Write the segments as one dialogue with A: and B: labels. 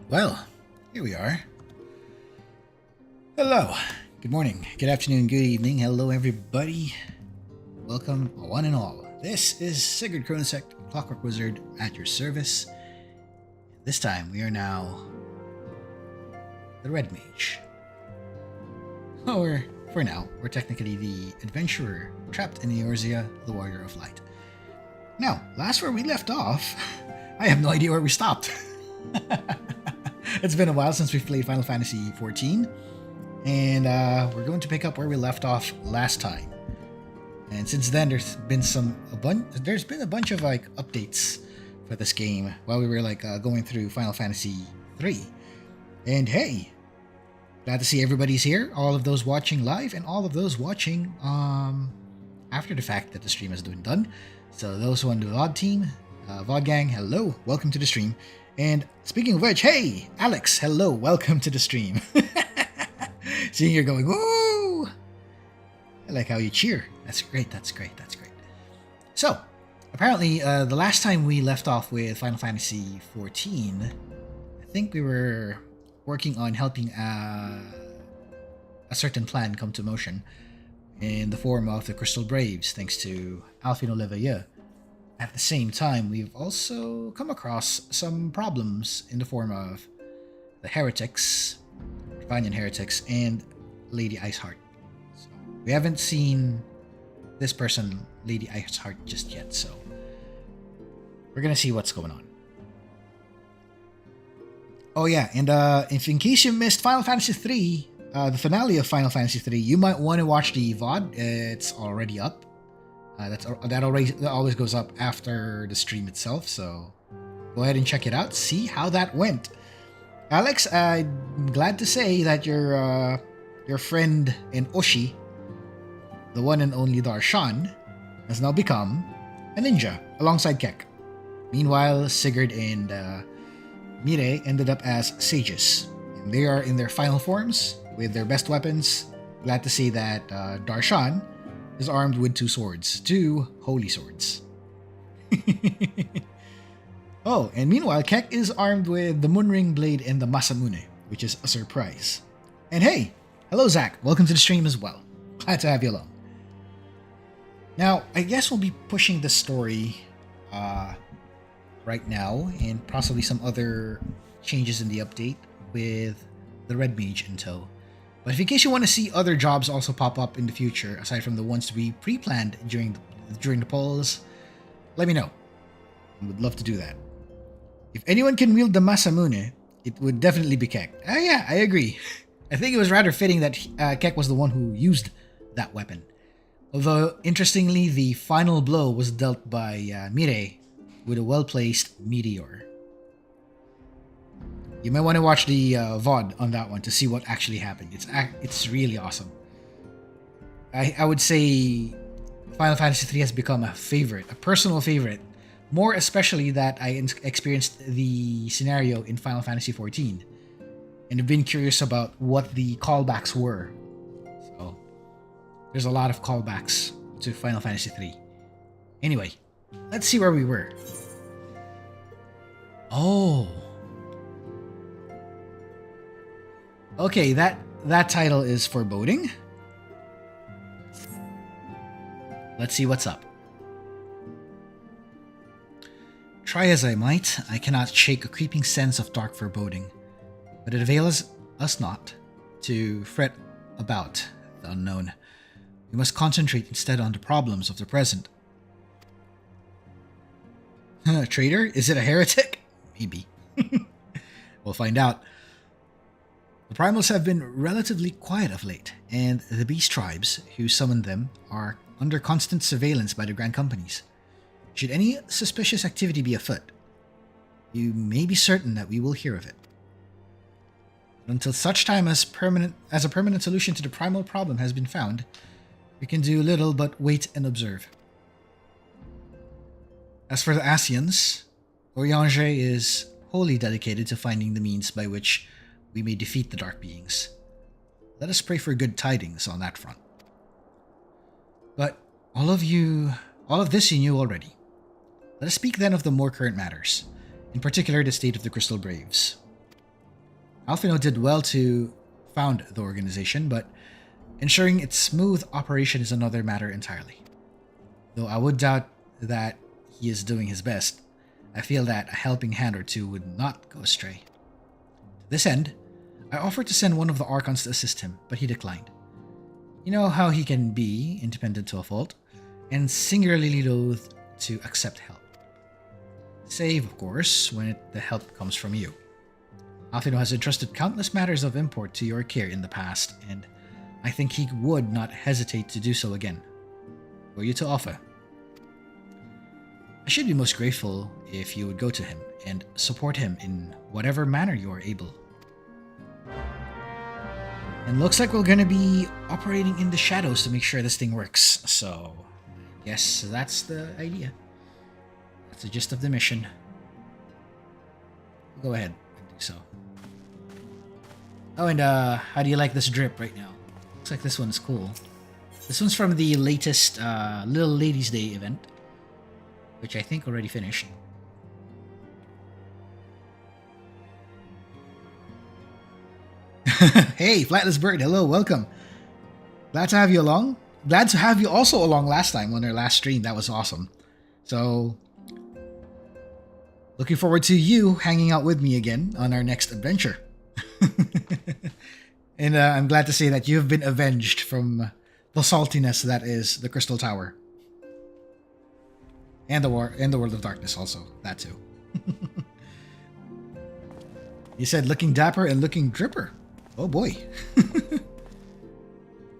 A: Well, here we are. Hello. Good morning, good afternoon, good evening. Hello, everybody. Welcome, one and all. This is Sigurd Chronosecht, Clockwork Wizard at your service. This time, we are now the Red Mage. Or, for now, we're technically the adventurer trapped in Eorzea, the Warrior of Light. Now, last where we left off, I have no idea where we stopped. It's been a while since we've played Final Fantasy XIV, and we're going to pick up where we left off last time. And since then, there's been a bunch of like updates for this game while we were going through Final Fantasy III. And hey, glad to see everybody's here. All of those watching live and all of those watching after the fact that the stream has been done. So those on the VOD team, VOD gang, hello, welcome to the stream. And speaking of which, hey, Alex, hello, welcome to the stream. Seeing you're going, woo! I like how you cheer. That's great, that's great, that's great. So, apparently, the last time we left off with Final Fantasy XIV, I think we were working on helping a certain plan come to motion in the form of the Crystal Braves, thanks to Alphinaud. At the same time, we've also come across some problems in the form of the heretics, Revenant heretics, and Lady Iceheart. So we haven't seen this person, Lady Iceheart, just yet, so we're gonna see what's going on. Oh yeah, and if in case you missed Final Fantasy III, the finale of Final Fantasy III, you might want to watch the VOD. It's already up. That always goes up after the stream itself, so go ahead and check it out. See how that went. Alex, I'm glad to say that your friend in Oshi, the one and only Darshan, has now become a ninja alongside Kek. Meanwhile, Sigurd and Mire ended up as sages. And they are in their final forms with their best weapons. Glad to see that Darshan is armed with two holy swords. Oh, and meanwhile, Kek is armed with the Moonring Blade and the Masamune, which is a surprise. And hey, hello Zach, welcome to the stream as well. Glad to have you along. Now, I guess we'll be pushing this story right now, and possibly some other changes in the update with the Red Mage in tow. But if in case you want to see other jobs also pop up in the future, aside from the ones we pre-planned during the polls, let me know. I would love to do that. If anyone can wield the Masamune, it would definitely be Kek. Yeah, I agree. I think it was rather fitting that Kek was the one who used that weapon. Although, interestingly, the final blow was dealt by Mire with a well-placed meteor. You might want to watch the VOD on that one to see what actually happened. It's really awesome. I would say Final Fantasy III has become a personal favorite. More especially that I experienced the scenario in Final Fantasy XIV. And have been curious about what the callbacks were. So, there's a lot of callbacks to Final Fantasy III. Anyway, let's see where we were. Oh. Okay, that title is foreboding. Let's see what's up. Try as I might, I cannot shake a creeping sense of dark foreboding, but it avails us not to fret about the unknown. We must concentrate instead on the problems of the present. Traitor? Is it a heretic? Maybe. We'll find out. The primals have been relatively quiet of late, and the beast tribes who summoned them are under constant surveillance by the grand companies. Should any suspicious activity be afoot, you may be certain that we will hear of it. But until such time as a permanent solution to the primal problem has been found, we can do little but wait and observe. As for the Ascians, Oriange is wholly dedicated to finding the means by which we may defeat the dark beings. Let us pray for good tidings on that front. But all of this you knew already. Let us speak then of the more current matters, in particular the state of the Crystal Braves. Alphinaud did well to found the organization, but ensuring its smooth operation is another matter entirely. Though I would doubt that he is doing his best, I feel that a helping hand or two would not go astray. To this end, I offered to send one of the Archons to assist him, but he declined. You know how he can be, independent to a fault, and singularly loath to accept help. Save, of course, when the help comes from you. Alphinaud has entrusted countless matters of import to your care in the past, and I think he would not hesitate to do so again. For you to offer. I should be most grateful if you would go to him and support him in whatever manner you are able. And looks like we're going to be operating in the shadows to make sure this thing works. So, yes, that's the idea. That's the gist of the mission. Go ahead and do so. Oh, and how do you like this drip right now? Looks like this one's cool. This one's from the latest Little Ladies' Day event, which I think already finished. Hey, Flightless Bird, hello, welcome. Glad to have you along. Glad to have you also along last time on our last stream. That was awesome. So, looking forward to you hanging out with me again on our next adventure. And I'm glad to say that you've been avenged from the saltiness that is the Crystal Tower. And the World of Darkness also. That too. You said looking dapper and looking dripper. Oh boy.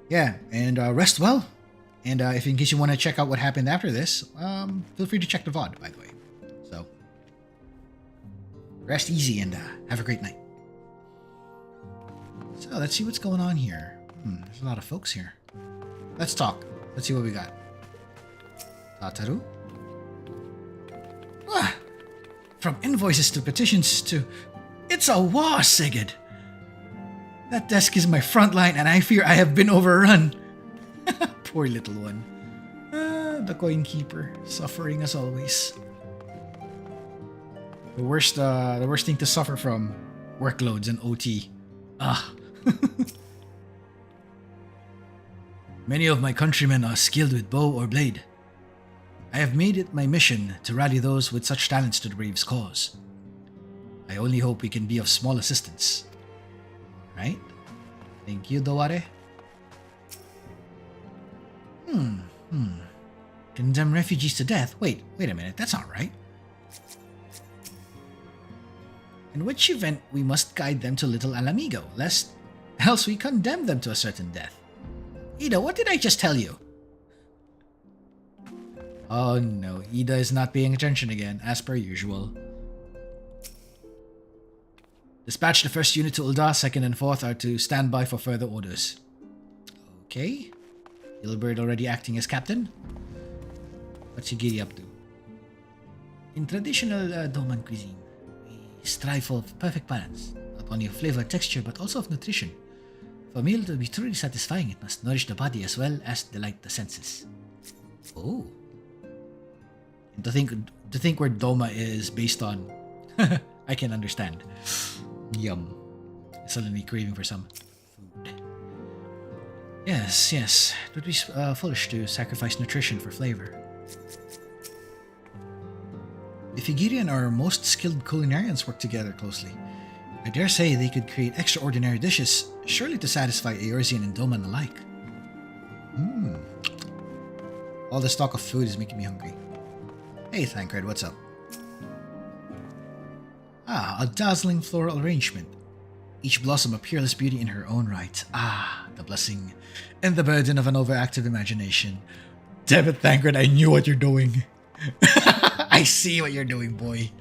A: Yeah, and rest well. And if in case you want to check out what happened after this, feel free to check the VOD, by the way. So, rest easy and have a great night. So, let's see what's going on here. There's a lot of folks here. Let's talk. Let's see what we got. Tataru? Ah, from invoices to petitions to... It's a war, Sigurd! That desk is my front line and I fear I have been overrun. Poor little one. The coin keeper, suffering as always. The worst thing to suffer from, workloads and OT. Many of my countrymen are skilled with bow or blade. I have made it my mission to rally those with such talents to the Braves' cause. I only hope we can be of small assistance. Right? Thank you, Doware. Condemn refugees to death? Wait a minute, that's not right. In which event we must guide them to Little Alamigo, else we condemn them to a certain death. Ida, what did I just tell you? Oh no, Ida is not paying attention again, as per usual. Dispatch the first unit to Ulda, second and fourth are to stand by for further orders. Okay. Gilbert already acting as captain. What's Higiri up to? In traditional Doman cuisine, we strive for perfect balance, not only of flavor and texture, but also of nutrition. For a meal to be truly satisfying, it must nourish the body as well as delight the senses. Oh. And to think where Doma is based on, I can understand. Yum. Suddenly craving for some food. Yes. It would be foolish to sacrifice nutrition for flavor. If Higiri and our most skilled culinarians work together closely, I dare say they could create extraordinary dishes, surely to satisfy Eorzean and Doman alike. All this talk of food is making me hungry. Hey, Thancred, what's up? A dazzling floral arrangement. Each blossom a peerless beauty in her own right. The blessing and the burden of an overactive imagination. Damn it, Thancred, I knew what you're doing. I see what you're doing, boy.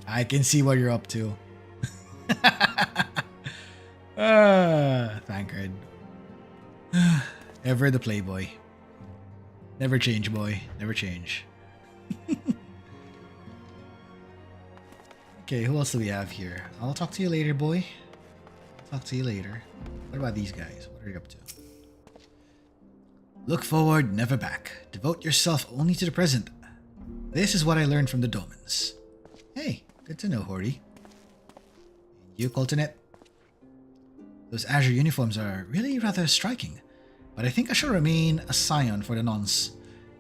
A: I can see what you're up to. Thancred. Ever the playboy. Never change, boy. Never change. Okay, who else do we have here? I'll talk to you later, boy. Talk to you later. What about these guys? What are you up to? Look forward, never back. Devote yourself only to the present. This is what I learned from the Domans. Hey, good to know, Hori. You, Coltonet? Those azure uniforms are really rather striking, but I think I shall remain a scion for the nonce.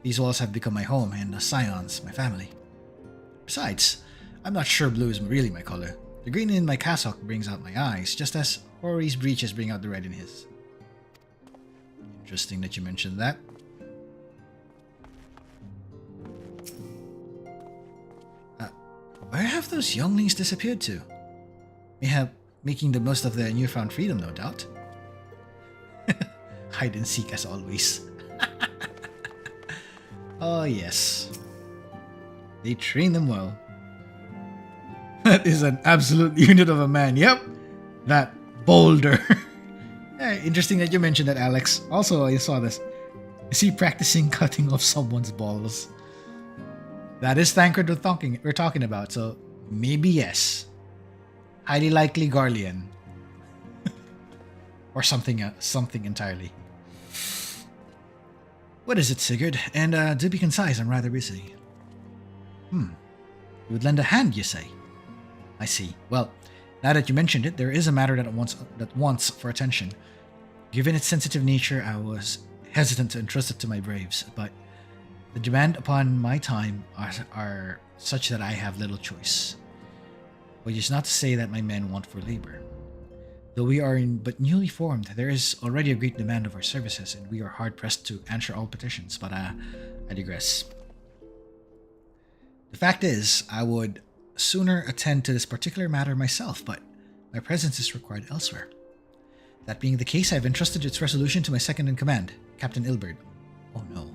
A: These walls have become my home, and the scions my family. Besides, I'm not sure blue is really my color. The green in my cassock brings out my eyes, just as Hori's breeches bring out the red in his. Interesting that you mentioned that. Where have those younglings disappeared to? Making the most of their newfound freedom, no doubt. Hide and seek as always. Oh yes. They train them well. That is an absolute unit of a man. Yep. That boulder. Hey, interesting that you mentioned that, Alex. Also, I saw this. Is he practicing cutting off someone's balls? That is Thancred we're talking about, so maybe yes. Highly likely Garlean. Or something entirely. What is it, Sigurd? And do be concise, I'm rather busy. You would lend a hand, you say? I see. Well, now that you mentioned it, there is a matter that wants for attention. Given its sensitive nature, I was hesitant to entrust it to my braves, but the demand upon my time are such that I have little choice. Which is not to say that my men want for labor. Though we are but newly formed, there is already a great demand of our services, and we are hard-pressed to answer all petitions, but I digress. The fact is, I would sooner attend to this particular matter myself, but my presence is required elsewhere. That being the case, I have entrusted its resolution to my second-in-command, Captain Ilbert. Oh no.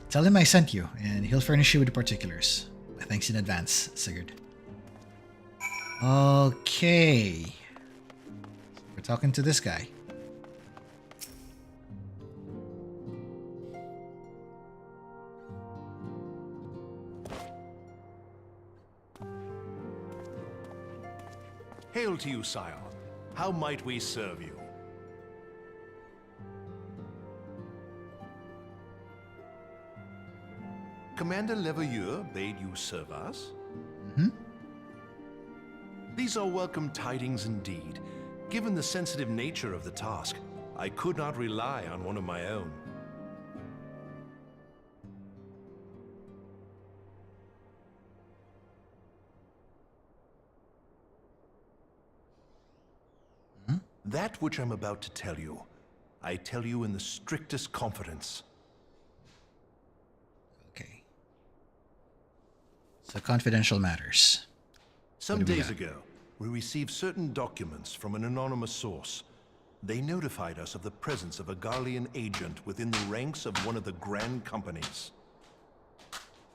A: Tell him I sent you, and he'll furnish you with the particulars. My thanks in advance, Sigurd. Okay. We're talking to this guy.
B: Hail to you, sire. How might we serve you? Commander Leveilleur bade you serve us? These are welcome tidings indeed. Given the sensitive nature of the task, I could not rely on one of my own. That which I'm about to tell you, I tell you in the strictest confidence.
A: Okay. So confidential matters.
B: Some days ago, we received certain documents from an anonymous source. They notified us of the presence of a Garlean agent within the ranks of one of the Grand Companies.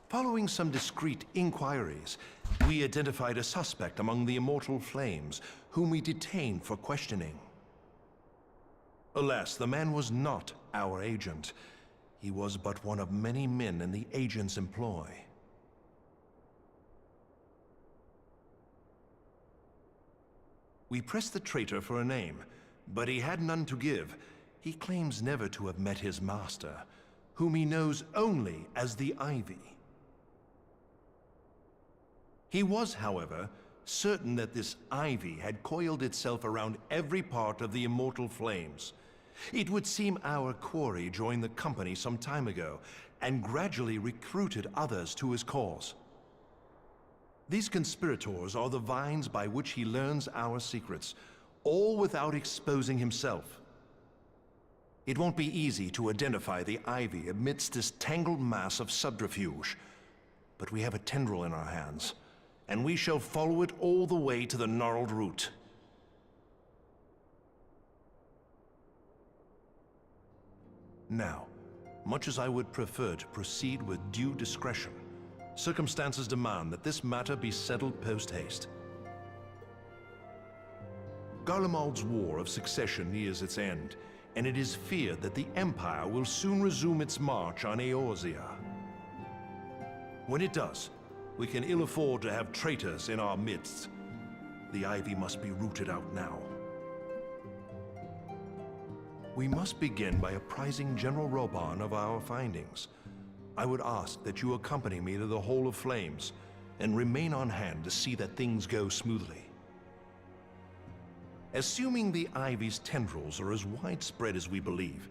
B: Following some discreet inquiries, we identified a suspect among the Immortal Flames, whom we detained for questioning. Alas, the man was not our agent. He was but one of many men in the agent's employ. We pressed the traitor for a name, but he had none to give. He claims never to have met his master, whom he knows only as the Ivy. He was, however, certain that this Ivy had coiled itself around every part of the Immortal Flames. It would seem our quarry joined the company some time ago, and gradually recruited others to his cause. These conspirators are the vines by which he learns our secrets, all without exposing himself. It won't be easy to identify the Ivy amidst this tangled mass of subterfuge, but we have a tendril in our hands, and we shall follow it all the way to the gnarled root. Now, much as I would prefer to proceed with due discretion, circumstances demand that this matter be settled post-haste. Garlemald's War of Succession nears its end, and it is feared that the Empire will soon resume its march on Eorzea. When it does, we can ill afford to have traitors in our midst. The Ivy must be rooted out now. We must begin by apprising General Roban of our findings. I would ask that you accompany me to the Hall of Flames, and remain on hand to see that things go smoothly. Assuming the Ivy's tendrils are as widespread as we believe,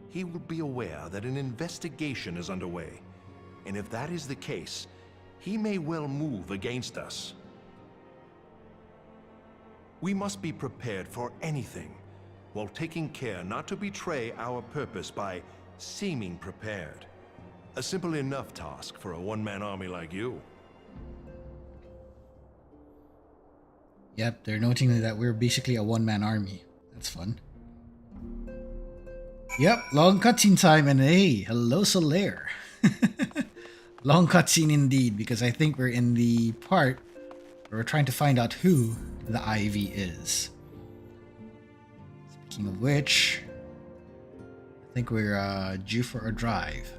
B: he will be aware that an investigation is underway. And if that is the case, he may well move against us. We must be prepared for anything, while taking care not to betray our purpose by seeming prepared. A simple enough task for a one-man army like you.
A: Yep, they're noting that we're basically a one-man army. That's fun. Yep, long cutscene time, and hey, hello Solaire. Long cutscene indeed, because I think we're in the part where we're trying to find out who the Ivy is. Speaking of which, I think we're due for a drive.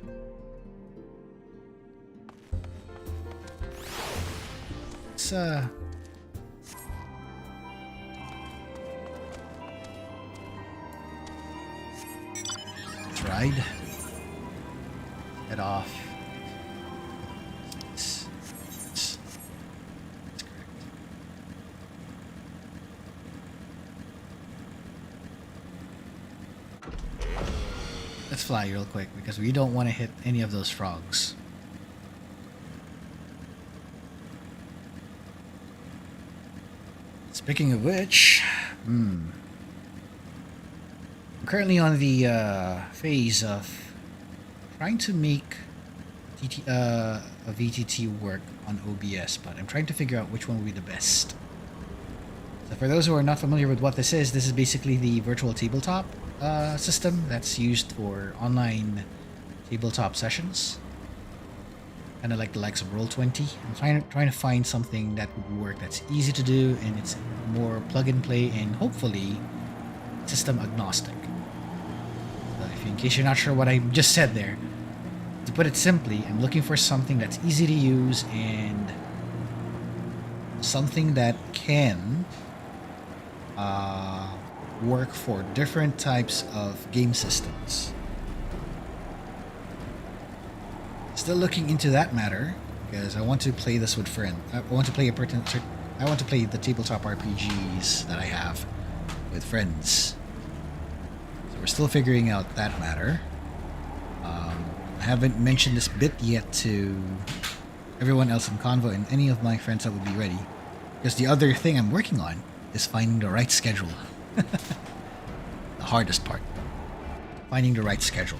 A: Let's ride. Head off. That's correct. Let's fly real quick because we don't want to hit any of those frogs. Speaking of which, I'm currently on the phase of trying to make a VTT work on OBS, but I'm trying to figure out which one will be the best. So for those who are not familiar with what this is basically the virtual tabletop system that's used for online tabletop sessions. Kind of like the likes of Roll20. I'm trying to find something that would work, that's easy to do, and it's more plug and play and hopefully system agnostic. So in case you're not sure what I just said there, to put it simply, I'm looking for something that's easy to use and something that can work for different types of game systems. Still looking into that matter because I want to play this with friends. I want to play the tabletop RPGs that I have with friends. So we're still figuring out that matter. I haven't mentioned this bit yet to everyone else in CANVO and any of my friends that would be ready. Because the other thing I'm working on is finding the right schedule. The hardest part. Finding the right schedule.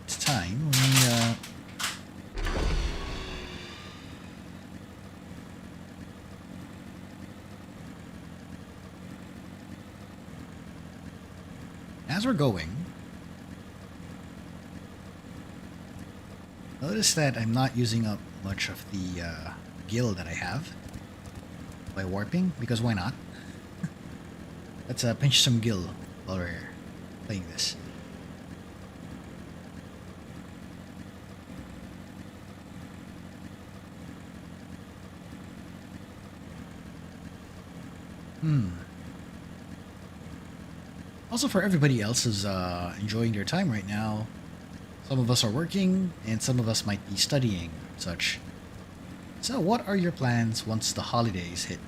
A: It's time as we're going, notice that I'm not using up much of the gil that I have by warping, because why not? Let's pinch some gil while we're playing this. Also, for everybody else who's enjoying their time right now, some of us are working and some of us might be studying such. So what are your plans once the holidays hit?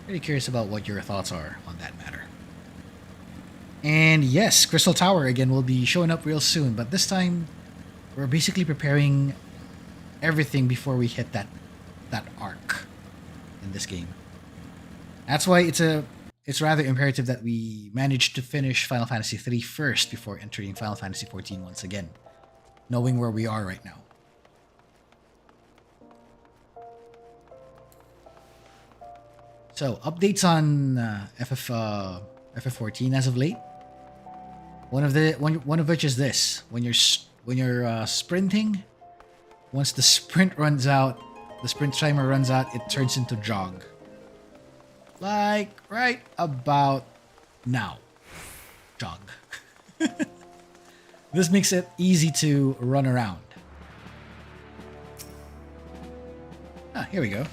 A: Pretty curious about what your thoughts are on that matter. And yes, Crystal Tower again will be showing up real soon, but this time we're basically preparing everything before we hit that arc in this game. That's why it's rather imperative that we manage to finish Final Fantasy III first before entering Final Fantasy XIV once again, knowing where we are right now. So, updates on FF14 as of late. One of which is this: when you're sprinting, once the sprint timer runs out, it turns into jog. Like right about now. Jog. This makes it easy to run around. Here we go.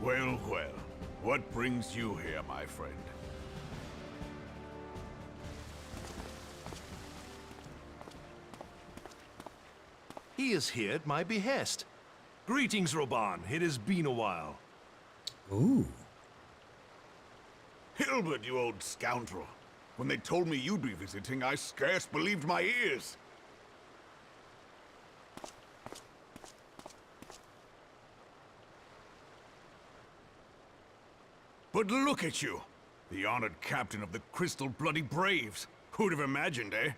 C: Well, well. What brings you here, my friend?
B: He is here at my behest. Greetings, Roban. It has been a while.
A: Ooh.
C: Hilbert, you old scoundrel. When they told me you'd be visiting, I scarce believed my ears. But look at you! The honored captain of the Crystal Bloody Braves. Who'd have imagined, eh?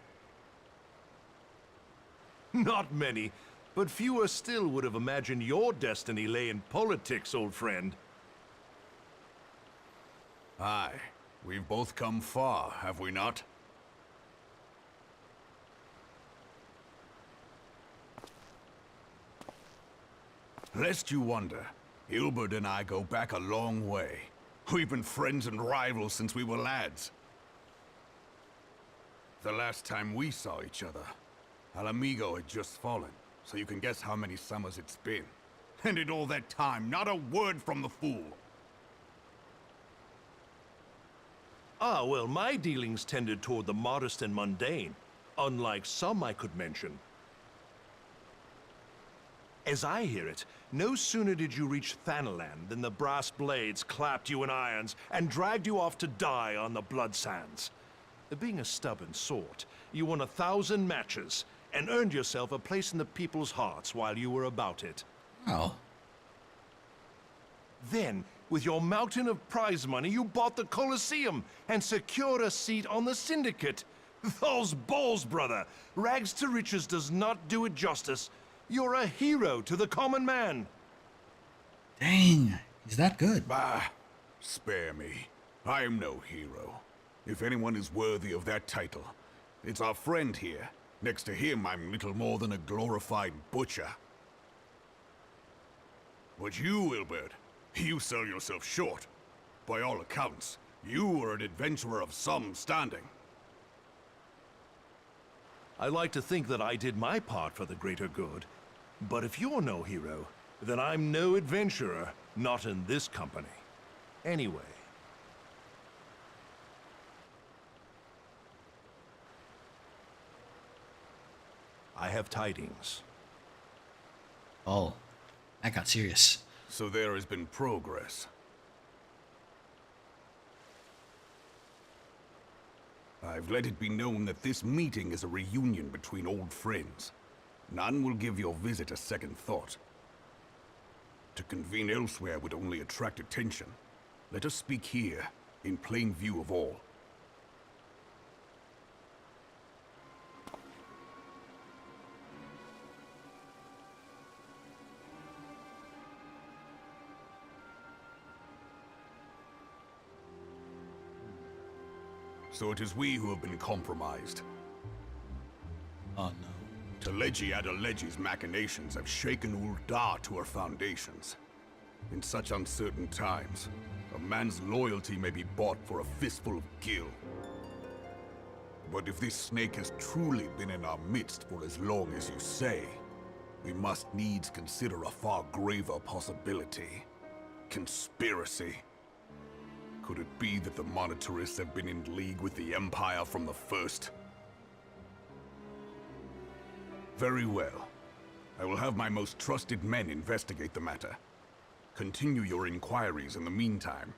B: Not many, but fewer still would have imagined your destiny lay in politics, old friend.
C: Aye. We've both come far, have we not? Lest you wonder, Hilbert and I go back a long way. We've been friends and rivals since we were lads. The last time we saw each other, Alamigo had just fallen, so you can guess how many summers it's been. And in all that time, not a word from the fool.
B: Ah, well, my dealings tended toward the modest and mundane, unlike some I could mention. As I hear it, no sooner did you reach Thanalan than the brass blades clapped you in irons and dragged you off to die on the blood sands. Being a stubborn sort, you won 1,000 matches and earned yourself a place in the people's hearts while you were about it.
A: Oh.
B: Then, with your mountain of prize money, you bought the Colosseum and secured a seat on the Syndicate. Those balls, brother! Rags to riches does not do it justice. You're a hero to the common man.
A: Dang. He's that good.
C: Bah, spare me. I am no hero. If anyone is worthy of that title, it's our friend here. Next to him, I'm little more than a glorified butcher. But you, Hilbert, you sell yourself short. By all accounts, you are an adventurer of some standing.
B: I like to think that I did my part for the greater good. But if you're no hero, then I'm no adventurer, not in this company. Anyway. I have tidings.
A: Oh. That got serious.
C: So there has been progress. I've let it be known that this meeting is a reunion between old friends. None will give your visit a second thought. To convene elsewhere would only attract attention. Let us speak here, in plain view of all. So it is we who have been compromised.
A: Oh no.
C: Teleji Adeleji's machinations have shaken Ul'dah to her foundations. In such uncertain times, a man's loyalty may be bought for a fistful of gil. But if this snake has truly been in our midst for as long as you say, we must needs consider a far graver possibility. Conspiracy. Could it be that the monetarists have been in league with the Empire from the first? Very well. I will have my most trusted men investigate the matter. Continue your inquiries in the meantime.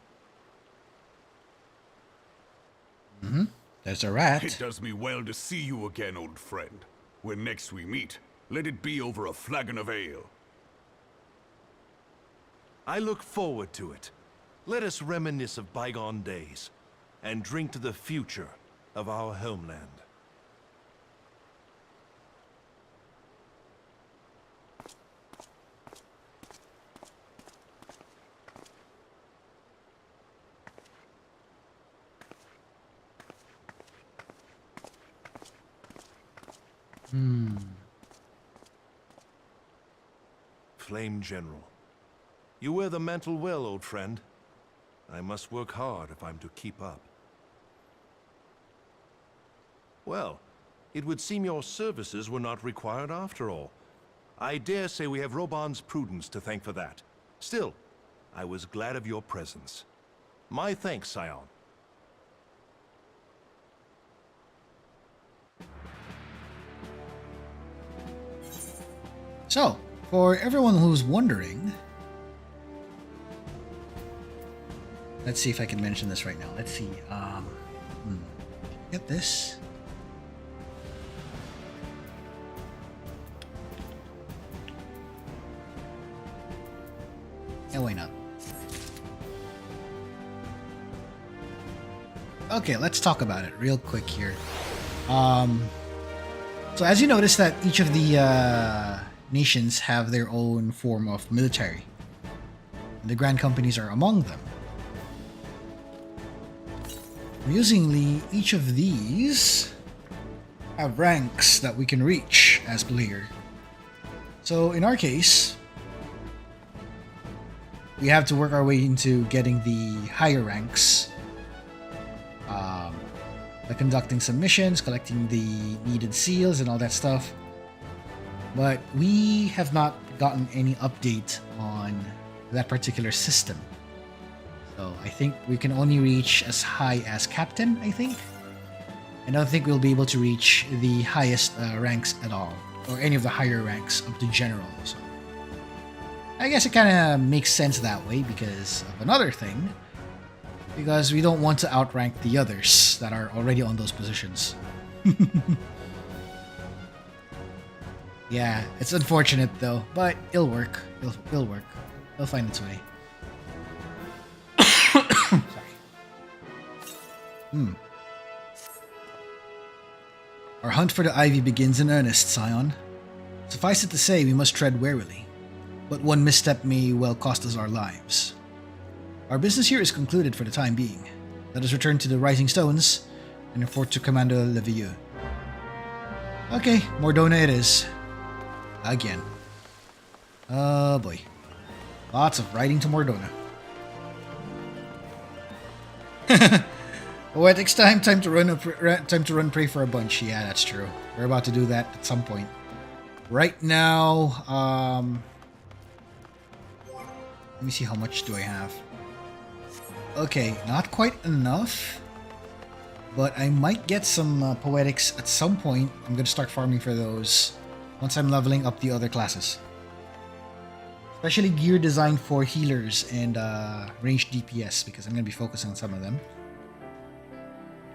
A: There's a rat.
C: It does me well to see you again, old friend. When next we meet, let it be over a flagon of ale.
B: I look forward to it. Let us reminisce of bygone days, and drink to the future of our homeland. Flame General. You wear the mantle well, old friend. I must work hard if I'm to keep up. Well, it would seem your services were not required after all. I dare say we have Roban's prudence to thank for that. Still, I was glad of your presence. My thanks, Scion.
A: So, for everyone who's wondering, let's see if I can mention this right now. Let's see. Get this. Yeah, why not? Okay, let's talk about it real quick here. So as you notice that each of the nations have their own form of military. The Grand Companies are among them. Amusingly, each of these have ranks that we can reach as player. So in our case, we have to work our way into getting the higher ranks by conducting some missions, collecting the needed seals and all that stuff. But we have not gotten any update on that particular system. So I think we can only reach as high as captain, I think. I don't think we'll be able to reach the highest ranks at all, or any of the higher ranks up to general. So I guess it kind of makes sense that way because of another thing. Because we don't want to outrank the others that are already on those positions. Yeah, it's unfortunate though, but it'll work. It'll work. It'll find its way. Sorry. Our hunt for the Ivy begins in earnest, Scion. Suffice it to say, we must tread warily. But one misstep may well cost us our lives. Our business here is concluded for the time being. Let us return to the Rising Stones and report to Commander Levieux. Okay, Mordona it is. Again. Oh boy. Lots of riding to Mordona. Heretics time to run prey for a bunch. Yeah, that's true. We're about to do that at some point. Right now, let me see, how much do I have? Okay, not quite enough. But I might get some poetics at some point. I'm going to start farming for those once I'm leveling up the other classes. Especially gear designed for healers and ranged DPS, because I'm going to be focusing on some of them.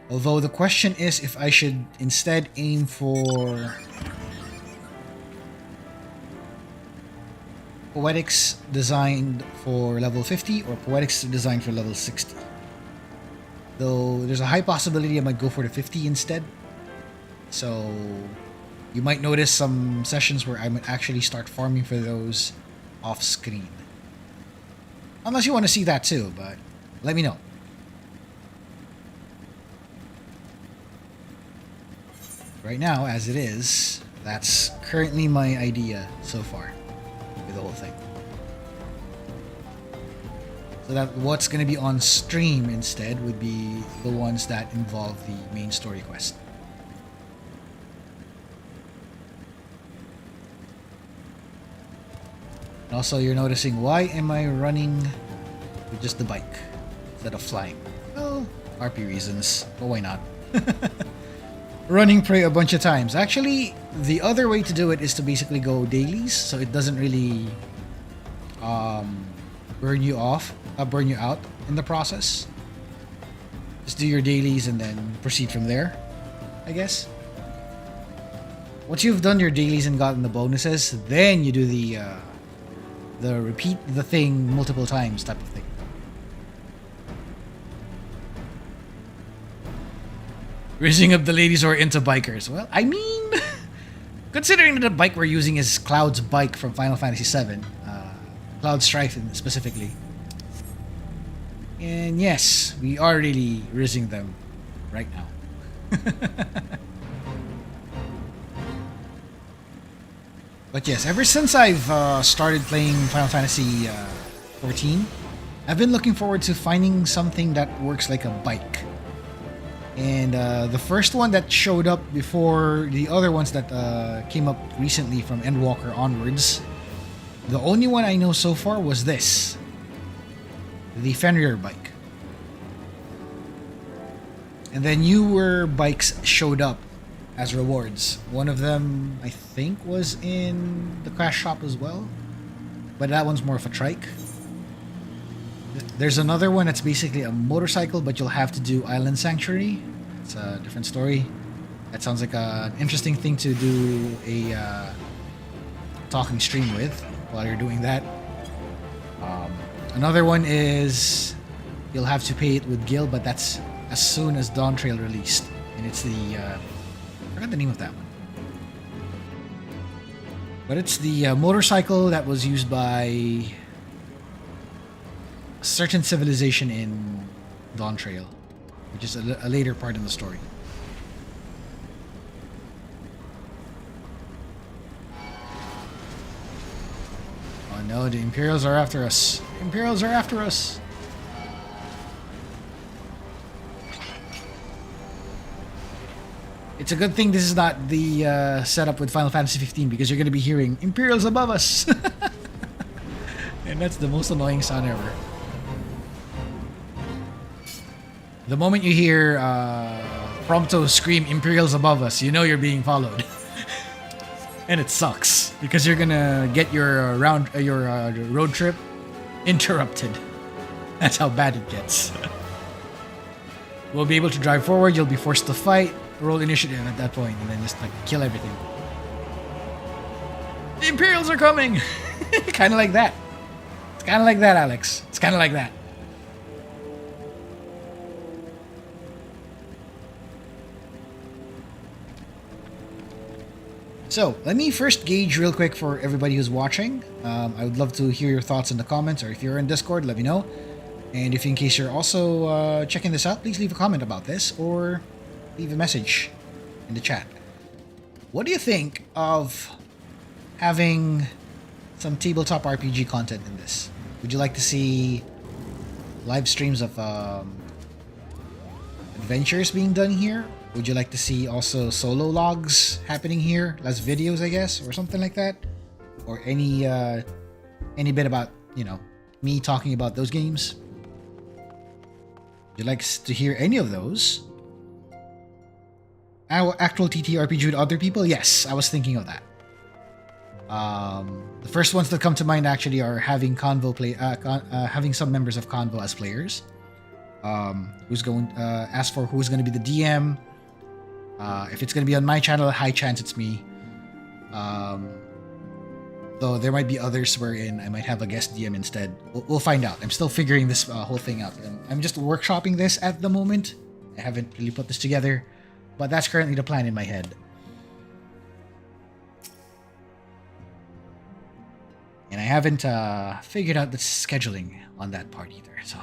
A: Although the question is if I should instead aim for poetics designed for level 50 or poetics designed for level 60. Though there's a high possibility I might go for the 50 instead. So you might notice some sessions where I might actually start farming for those off screen. Unless you want to see that too, but let me know. Right now, as it is, that's currently my idea so far with the whole thing. So that what's going to be on stream instead would be the ones that involve the main story quest. And also, you're noticing, why am I running with just the bike instead of flying? Well, RP reasons, but why not? Running prey a bunch of times. Actually, the other way to do it is to basically go dailies, so it doesn't really burn you out in the process. Just do your dailies and then proceed from there, I guess. Once you've done your dailies and gotten the bonuses, then you do the repeat the thing multiple times type of thing. Raising up the ladies who are into bikers. Well, I mean, considering that the bike we're using is Cloud's bike from Final Fantasy VII, Cloud Strife specifically. And yes, we are really raising them right now. But yes, ever since I've started playing Final Fantasy 14, I've been looking forward to finding something that works like a bike. And the first one that showed up before the other ones that came up recently from Endwalker onwards, the only one I know so far was this. The Fenrir bike. And then newer bikes showed up as rewards. One of them, I think, was in the crash shop as well, but that one's more of a trike. There's another one that's basically a motorcycle, but you'll have to do Island Sanctuary. It's a different story. That sounds like an interesting thing to do a talking stream with while you're doing that. Another one is you'll have to pay it with Gil, but that's as soon as Dawn Trail released, and it's the I forgot the name of that one, but it's the motorcycle that was used by a certain civilization in Dawn Trail, which is a later part in the story. Oh no, the Imperials are after us. Imperials are after us. It's a good thing this is not the setup with Final Fantasy 15, because you're going to be hearing Imperials above us. And that's the most annoying sound ever. The moment you hear Prompto scream Imperials above us, you know you're being followed. And it sucks, because you're gonna get your road trip interrupted. That's how bad it gets. We'll be able to drive forward, you'll be forced to fight, roll initiative at that point, and then just like kill everything. The Imperials are coming! Kinda like that. It's kinda like that, Alex. It's kinda like that. So, let me first gauge real quick for everybody who's watching. I would love to hear your thoughts in the comments, or if you're in Discord, let me know. And if in case you're also checking this out, please leave a comment about this, or leave a message in the chat. What do you think of having some tabletop RPG content in this? Would you like to see live streams of adventures being done here? Would you like to see also solo logs happening here, as videos, I guess, or something like that? Or any bit about, you know, me talking about those games? Would you like to hear any of those? Actual TTRPG with other people? Yes, I was thinking of that. The first ones that come to mind actually are having CANVO play, having some members of CANVO as players. Who's going? Ask for who's going to be the DM. If it's going to be on my channel, high chance it's me. Though there might be others wherein I might have a guest DM instead. We'll find out. I'm still figuring this whole thing out. I'm just workshopping this at the moment. I haven't really put this together, but that's currently the plan in my head. And I haven't figured out the scheduling on that part either. So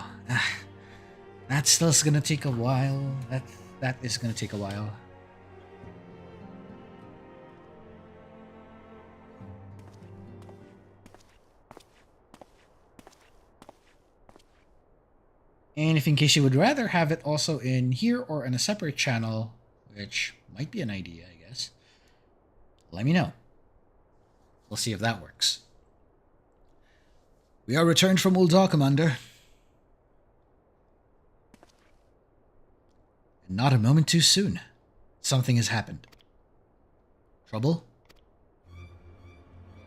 A: that's still going to take a while. That is going to take a while. And if in case you would rather have it also in here or in a separate channel, which might be an idea, I guess, let me know. We'll see if that works. We are returned from Ultar, Commander. And not a moment too soon. Something has happened. Trouble?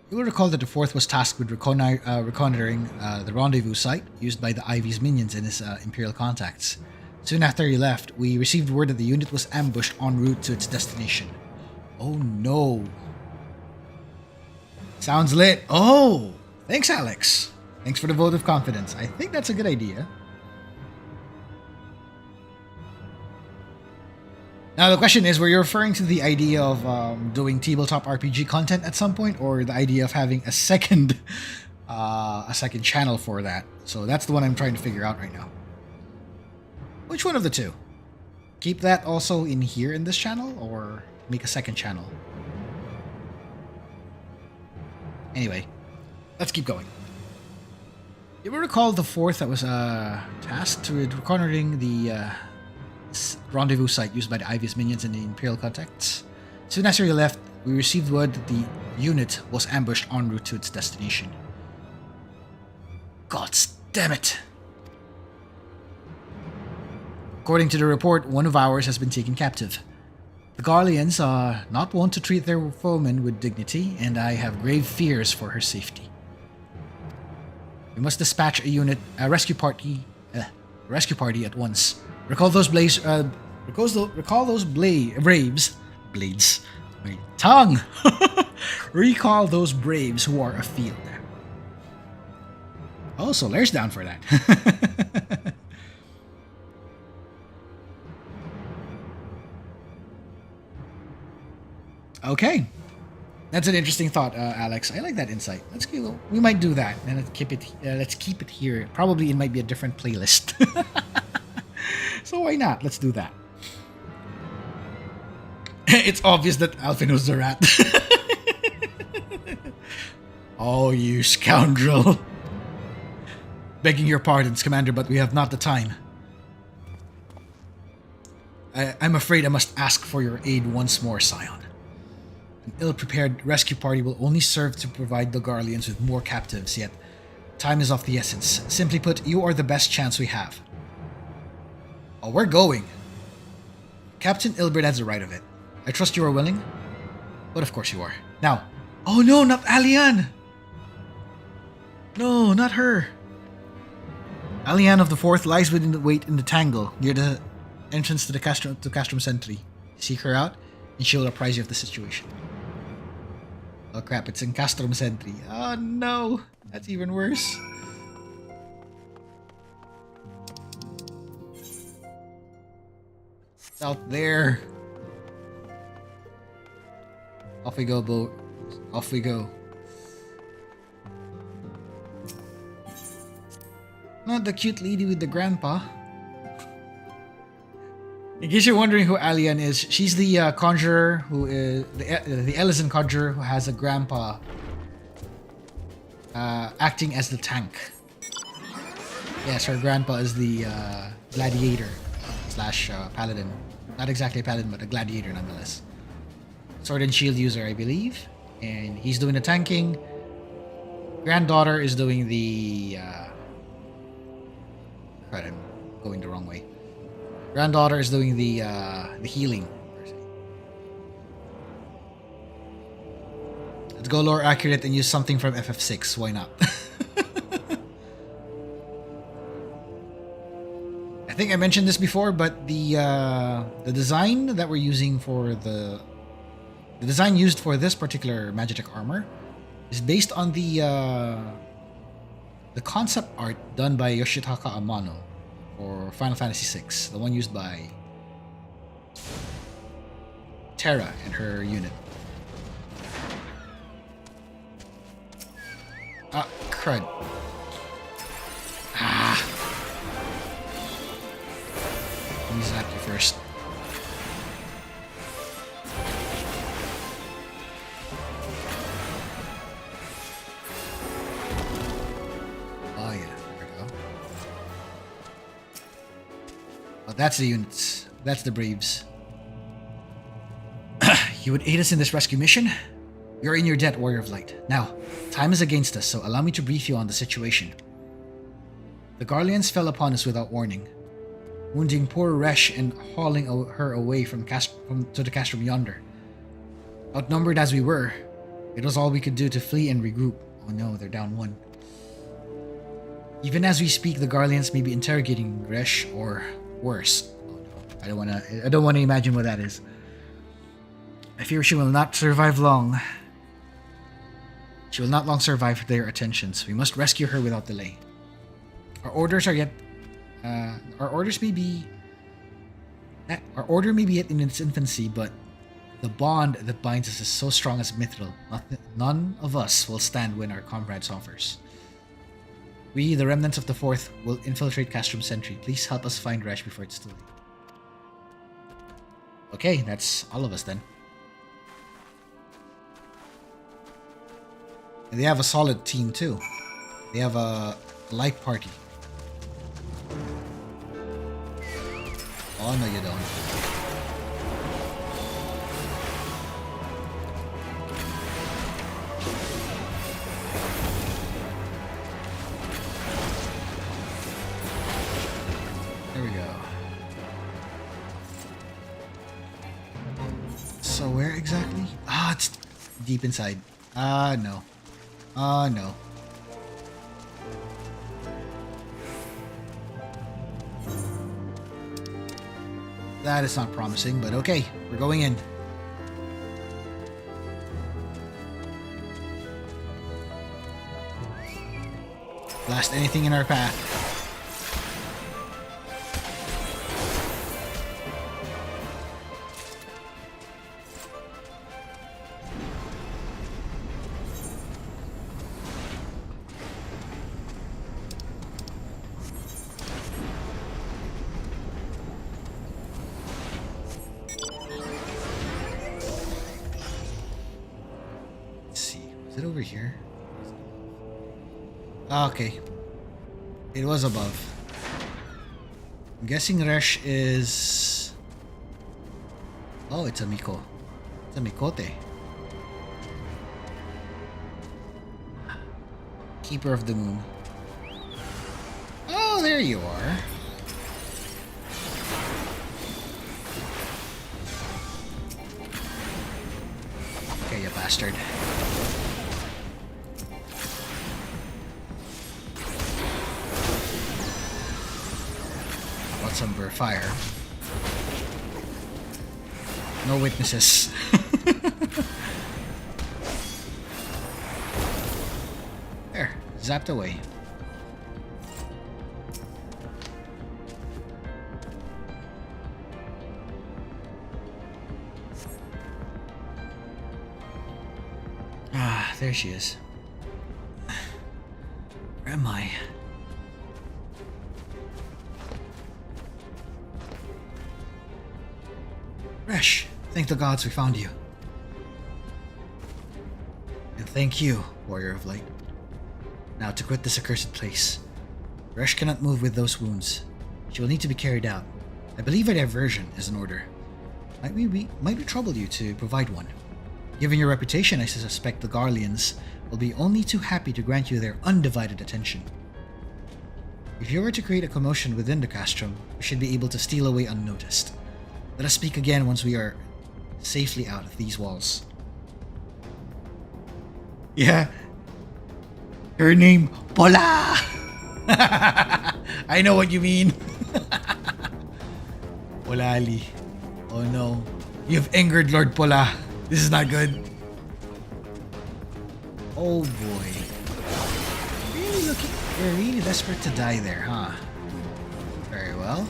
A: You will recall that the Fourth was tasked with reconnoitering the rendezvous site used by the Ivy's minions and his Imperial contacts. Soon after he left, we received word that the unit was ambushed en route to its destination. Oh no. Sounds lit. Oh! Thanks, Alex. Thanks for the vote of confidence. I think that's a good idea. Now the question is, were you referring to the idea of doing tabletop RPG content at some point, or the idea of having a second channel for that? So that's the one I'm trying to figure out right now. Which one of the two? Keep that also in here in this channel, or make a second channel? Anyway, let's keep going. You will recall the Fourth that was tasked with reconnoitering the rendezvous site used by the Ivy's minions and the Imperial contacts. Soon after he left, we received word that the unit was ambushed en route to its destination. God damn it! According to the report, one of ours has been taken captive. The Garleans are not wont to treat their foemen with dignity, and I have grave fears for her safety. We must dispatch a rescue party at once. Recall those braves. My tongue. Recall those braves who are afield. Oh, so Lair's down for that. Okay. That's an interesting thought, Alex. I like that insight. We might do that, and let's keep it here. Probably it might be a different playlist. So why not? Let's do that. It's obvious that Alphinaud's the rat. Oh, you scoundrel! Begging your pardons, Commander, but we have not the time. I'm afraid I must ask for your aid once more, Scion. An ill-prepared rescue party will only serve to provide the Garleans with more captives, yet time is of the essence. Simply put, you are the best chance we have. Oh, we're going. Captain Ilbert has the right of it. I trust you are willing? But of course you are. Now, oh no, not Alian! No, not her. Alian of the Fourth lies within the wait in the tangle, near the entrance to the Castrum Sentry. Seek her out, and she will apprise you of the situation. Oh crap, it's in Castrum Sentry. Oh no, that's even worse. It's out there. Off we go, boat. Off we go. Not the cute lady with the grandpa. In case you're wondering who Alian is, she's the conjurer who is the Elysian conjurer who has a grandpa acting as the tank. Yes, her grandpa is the gladiator slash paladin. Not exactly a paladin, but a gladiator nonetheless. Sword and shield user, I believe, and he's doing the tanking. Granddaughter is doing the. Crap, I'm going the wrong way. Granddaughter is doing the healing. Let's go lore accurate and use something from FF6. Why not? I think I mentioned this before, but the design that we're using for the design used for this particular Magitek armor is based on the concept art done by Yoshitaka Amano for Final Fantasy VI, the one used by Terra and her unit. Ah, crud. Ah. Let me zap you first. Oh yeah, there we go. Oh, that's the units. That's the Braves. You would aid us in this rescue mission? You're in your debt, Warrior of Light. Now, time is against us, so allow me to brief you on the situation. The Garleans fell upon us without warning, wounding poor Resh and hauling her away to the castrum yonder. Outnumbered as we were, it was all we could do to flee and regroup. Oh no, they're down one. Even as we speak, the Garleans may be interrogating Resh, or worse. Oh no, I don't want to imagine what that is. I fear she will not survive long. She will not long survive their attentions. We must rescue her without delay. Our order may be yet in its infancy, but the bond that binds us is so strong as mithril. None of us will stand when our comrades offers. We, the remnants of the Fourth, will infiltrate Castrum Sentry. Please help us find Resh before it's too late. Okay, that's all of us then. And they have a solid team too. They have a light party. Oh no, you don't. There we go. deep inside. No. No. That is not promising, but okay. We're going in. Blast anything in our path. Let's see. Is it over here? Okay. It was above. I'm guessing Resh is... Oh, it's a Miko. It's a Mikote. Keeper of the Moon. Oh, there you are. Okay, you bastard. Some burr fire. No witnesses. There, zapped away. Ah, there she is. Where am I? Resh, thank the gods we found you. And thank you, Warrior of Light. Now to quit this accursed place. Resh cannot move with those wounds. She will need to be carried out. I believe a diversion is in order. Might we trouble you to provide one? Given your reputation, I suspect the Garleans will be only too happy to grant you their undivided attention. If you were to create a commotion within the castrum, we should be able to steal away unnoticed. Let us speak again once we are safely out of these walls. Yeah. Her name, Pola! I know what you mean. Polali. Oh no. You've angered Lord Pola. This is not good. Oh boy. You're really desperate to die there, huh? Very well.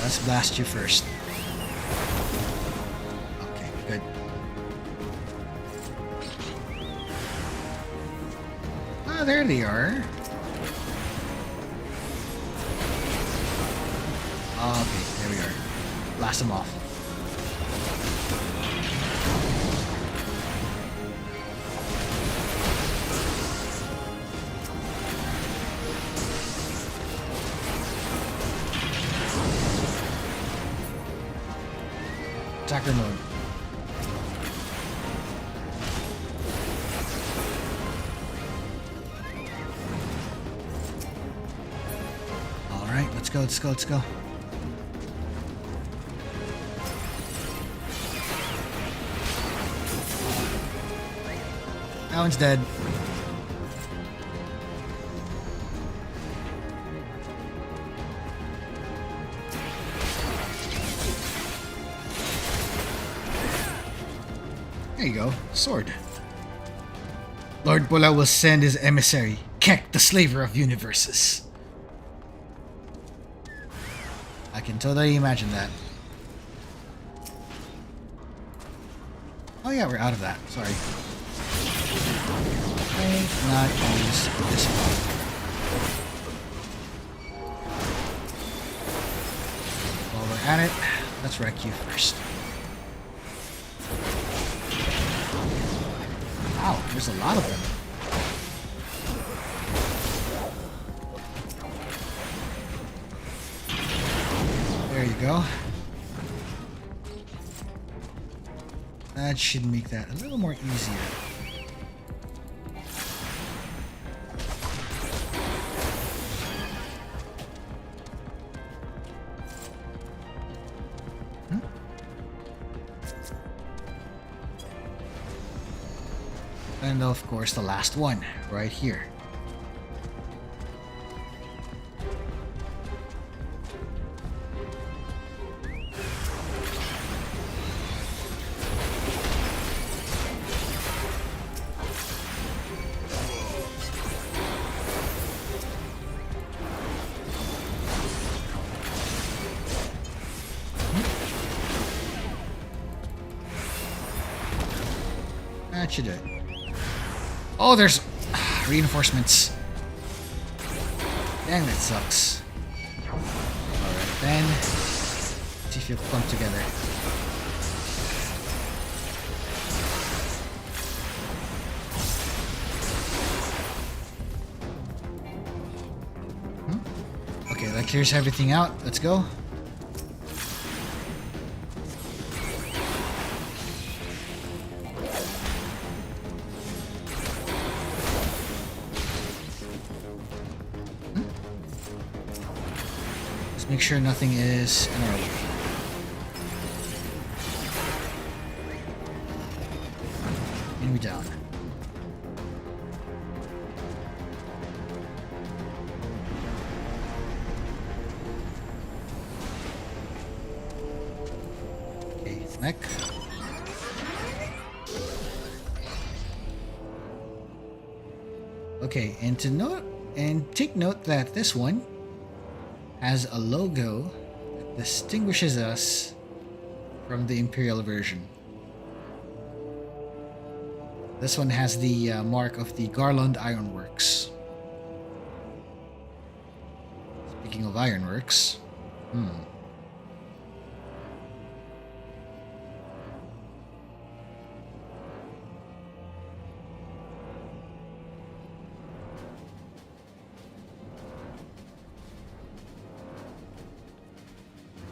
A: Let's blast you first. Okay, good. Ah, there they are. Okay, there we are. Blast them off. Attacker mode. Alright, let's go, let's go, let's go. That one's dead. There you go. Sword. Lord Pola will send his emissary, Kek, the slaver of universes. I can totally imagine that. Oh yeah, we're out of that. Sorry. Might not use this one. While we're at it, let's wreck you first. Wow, there's a lot of them. There you go. That should make that a little more easier. And of course the last one, right here. That should do it. Oh, there's reinforcements. Dang, that sucks. Alright then. Let's see if you'll come together. Okay, that clears everything out. Let's go. Make sure nothing is in our way. And we down. Okay, mech. Okay, and take note that this one has a logo that distinguishes us from the Imperial version. This one has the mark of the Garland Ironworks. Speaking of ironworks,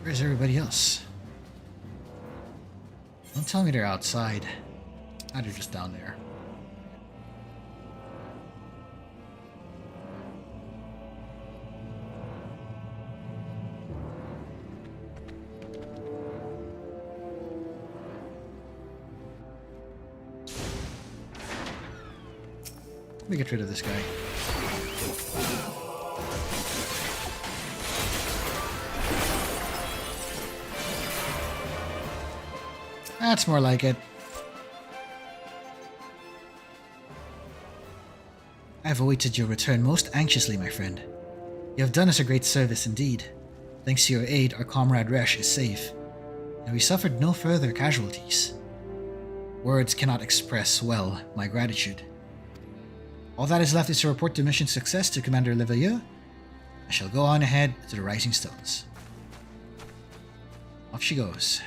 A: where's everybody else? Don't tell me they're outside. Ah, they're just down there. Let me get rid of this guy. That's more like it. I've awaited your return most anxiously, my friend. You have done us a great service indeed. Thanks to your aid, our comrade Resh is safe, and we suffered no further casualties. Words cannot express well my gratitude. All that is left is to report the mission success to Commander Leveilleux. I shall go on ahead to the Rising Stones. Off she goes.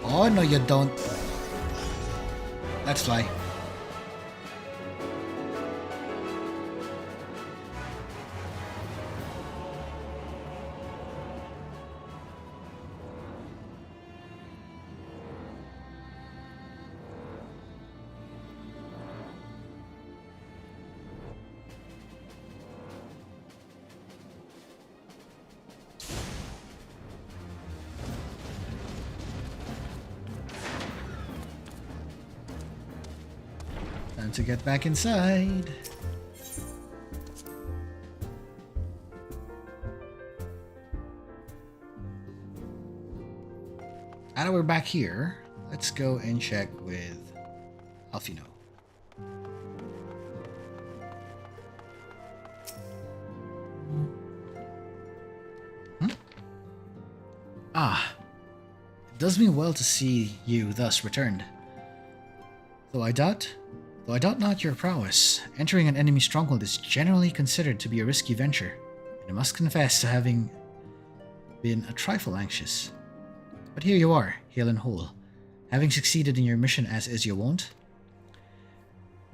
A: Oh, no you don't. Let's fly. Time to get back inside. Now that we're back here, let's go and check with Alphinaud. It does me well to see you thus returned. Though I doubt not your prowess, entering an enemy stronghold is generally considered to be a risky venture, and I must confess to having been a trifle anxious. But here you are, hale and whole, having succeeded in your mission as is your wont.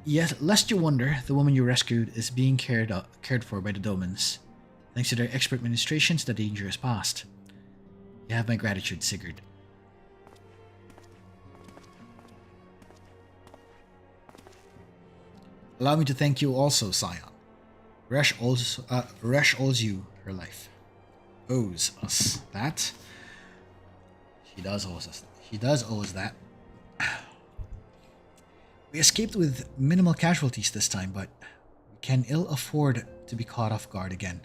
A: Yet, lest you wonder, the woman you rescued is being cared for by the Domans. Thanks to their expert ministrations, the danger is past. You have my gratitude, Sigurd. Allow me to thank you also, Scion. Resh owes you her life. Owes us that. She does owe us that. We escaped with minimal casualties this time, but we can ill afford to be caught off guard again.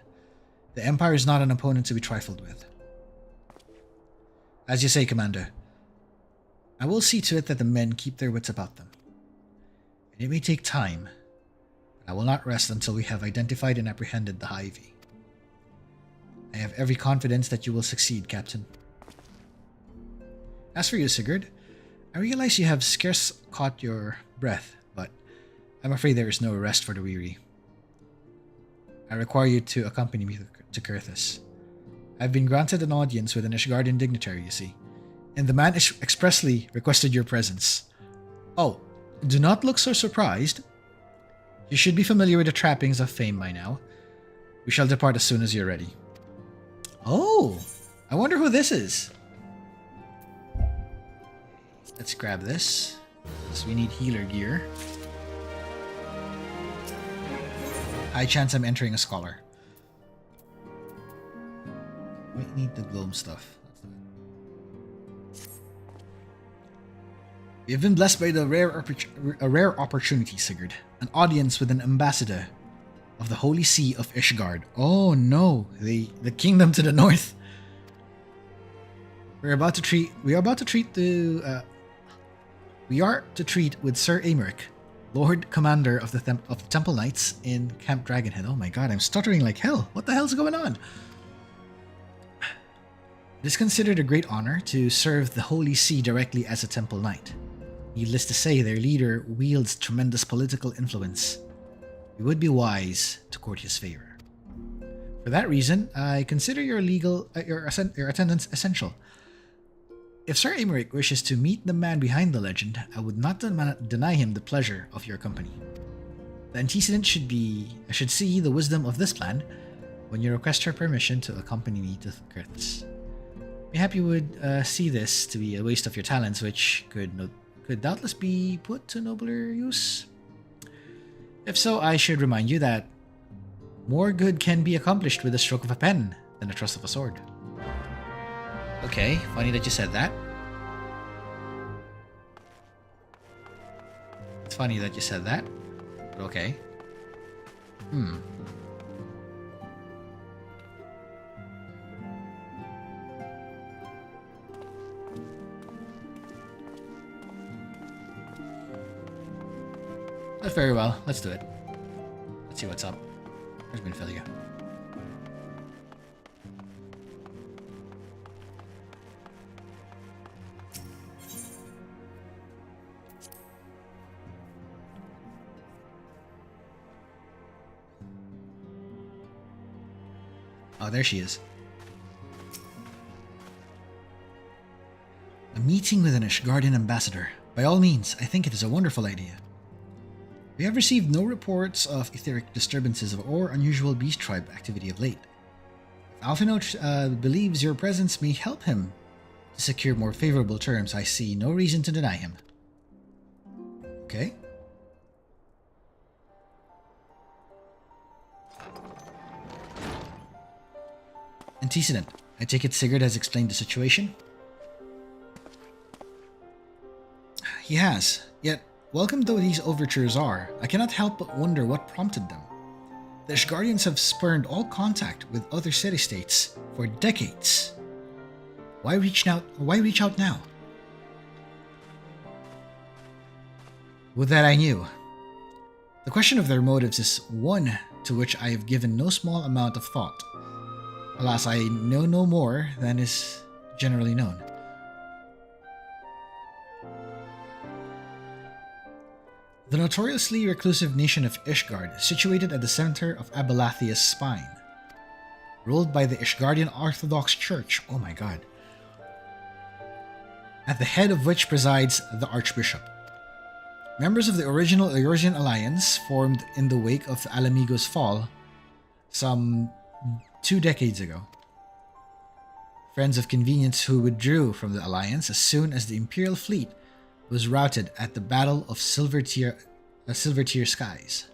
A: The Empire is not an opponent to be trifled with. As you say, Commander, I will see to it that the men keep their wits about them. And it may take time, but I will not rest until we have identified and apprehended the Hy-Vee. I have every confidence that you will succeed, Captain. As for you, Sigurd, I realize you have scarce caught your breath, but I'm afraid there is no rest for the weary. I require you to accompany me to Coerthas. I've been granted an audience with an Ishgardian dignitary, you see, and the man expressly requested your presence. Oh, do not look so surprised. You should be familiar with the trappings of fame by now. We shall depart as soon as you're ready. Oh, I wonder who this is. Let's grab this, because we need healer gear. High chance I'm entering a scholar. We need the gloam stuff. We have been blessed by a rare opportunity, Sigurd. An audience with an ambassador of the Holy See of Ishgard. Oh no, the kingdom to the north. We are to treat with Sir Aymeric, Lord Commander of the Temple Knights in Camp Dragonhead. Oh my god, I'm stuttering like hell. What the hell's going on? It is considered a great honor to serve the Holy See directly as a Temple Knight. Needless to say, their leader wields tremendous political influence. It would be wise to court his favor. For that reason, I consider your attendance essential. If Sir Aymeric wishes to meet the man behind the legend, I would not deny him the pleasure of your company. The antecedent should see the wisdom of this plan when you request her permission to accompany me to Coerthas. Mayhap you would see this to be a waste of your talents, which could doubtless be put to nobler use. If so, I should remind you that more good can be accomplished with the stroke of a pen than the thrust of a sword. Okay, funny that you said that. It's funny that you said that, but okay. Very well, let's do it. Let's see what's up. Where's Minfilia? Oh, there she is. A meeting with an Ishgardian ambassador. By all means, I think it is a wonderful idea. We have received no reports of etheric disturbances or unusual beast tribe activity of late. If Alphinaud believes your presence may help him to secure more favorable terms, I see no reason to deny him. Okay. Antecedent. I take it Sigurd has explained the situation? He has, yet welcome though these overtures are, I cannot help but wonder what prompted them. The Ishgardians have spurned all contact with other city-states for decades. Why reach out now? Would that I knew. The question of their motives is one to which I have given no small amount of thought. Alas, I know no more than is generally known. The notoriously reclusive nation of Ishgard, situated at the center of Abelathia's spine, ruled by the Ishgardian Orthodox Church, oh my god, at the head of which presides the Archbishop. Members of the original Eorzean alliance formed in the wake of Alamigo's fall some 2 decades ago. Friends of convenience who withdrew from the alliance as soon as the Imperial fleet was routed at the Battle of Silver Tier Skies.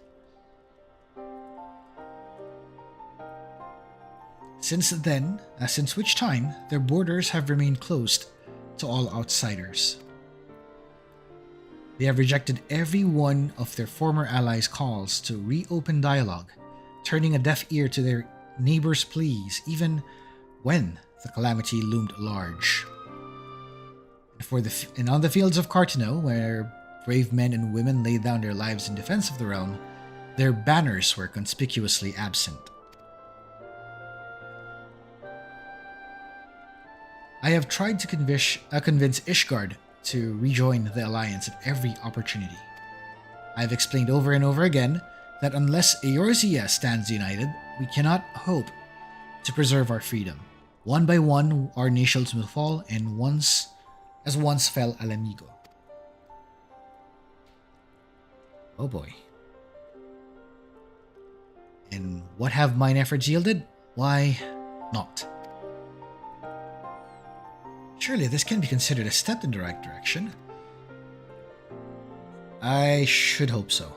A: Since which time, their borders have remained closed to all outsiders. They have rejected every one of their former allies' calls to reopen dialogue, turning a deaf ear to their neighbors' pleas, even when the calamity loomed large. And on the fields of Cartano, where brave men and women laid down their lives in defense of the realm, their banners were conspicuously absent. I have tried to convince Ishgard to rejoin the Alliance at every opportunity. I have explained over and over again that unless Eorzea stands united, we cannot hope to preserve our freedom. One by one, our nations will fall, and once fell Alamigo. Oh boy. And what have mine efforts yielded? Why, naught. Surely this can be considered a step in the right direction. I should hope so.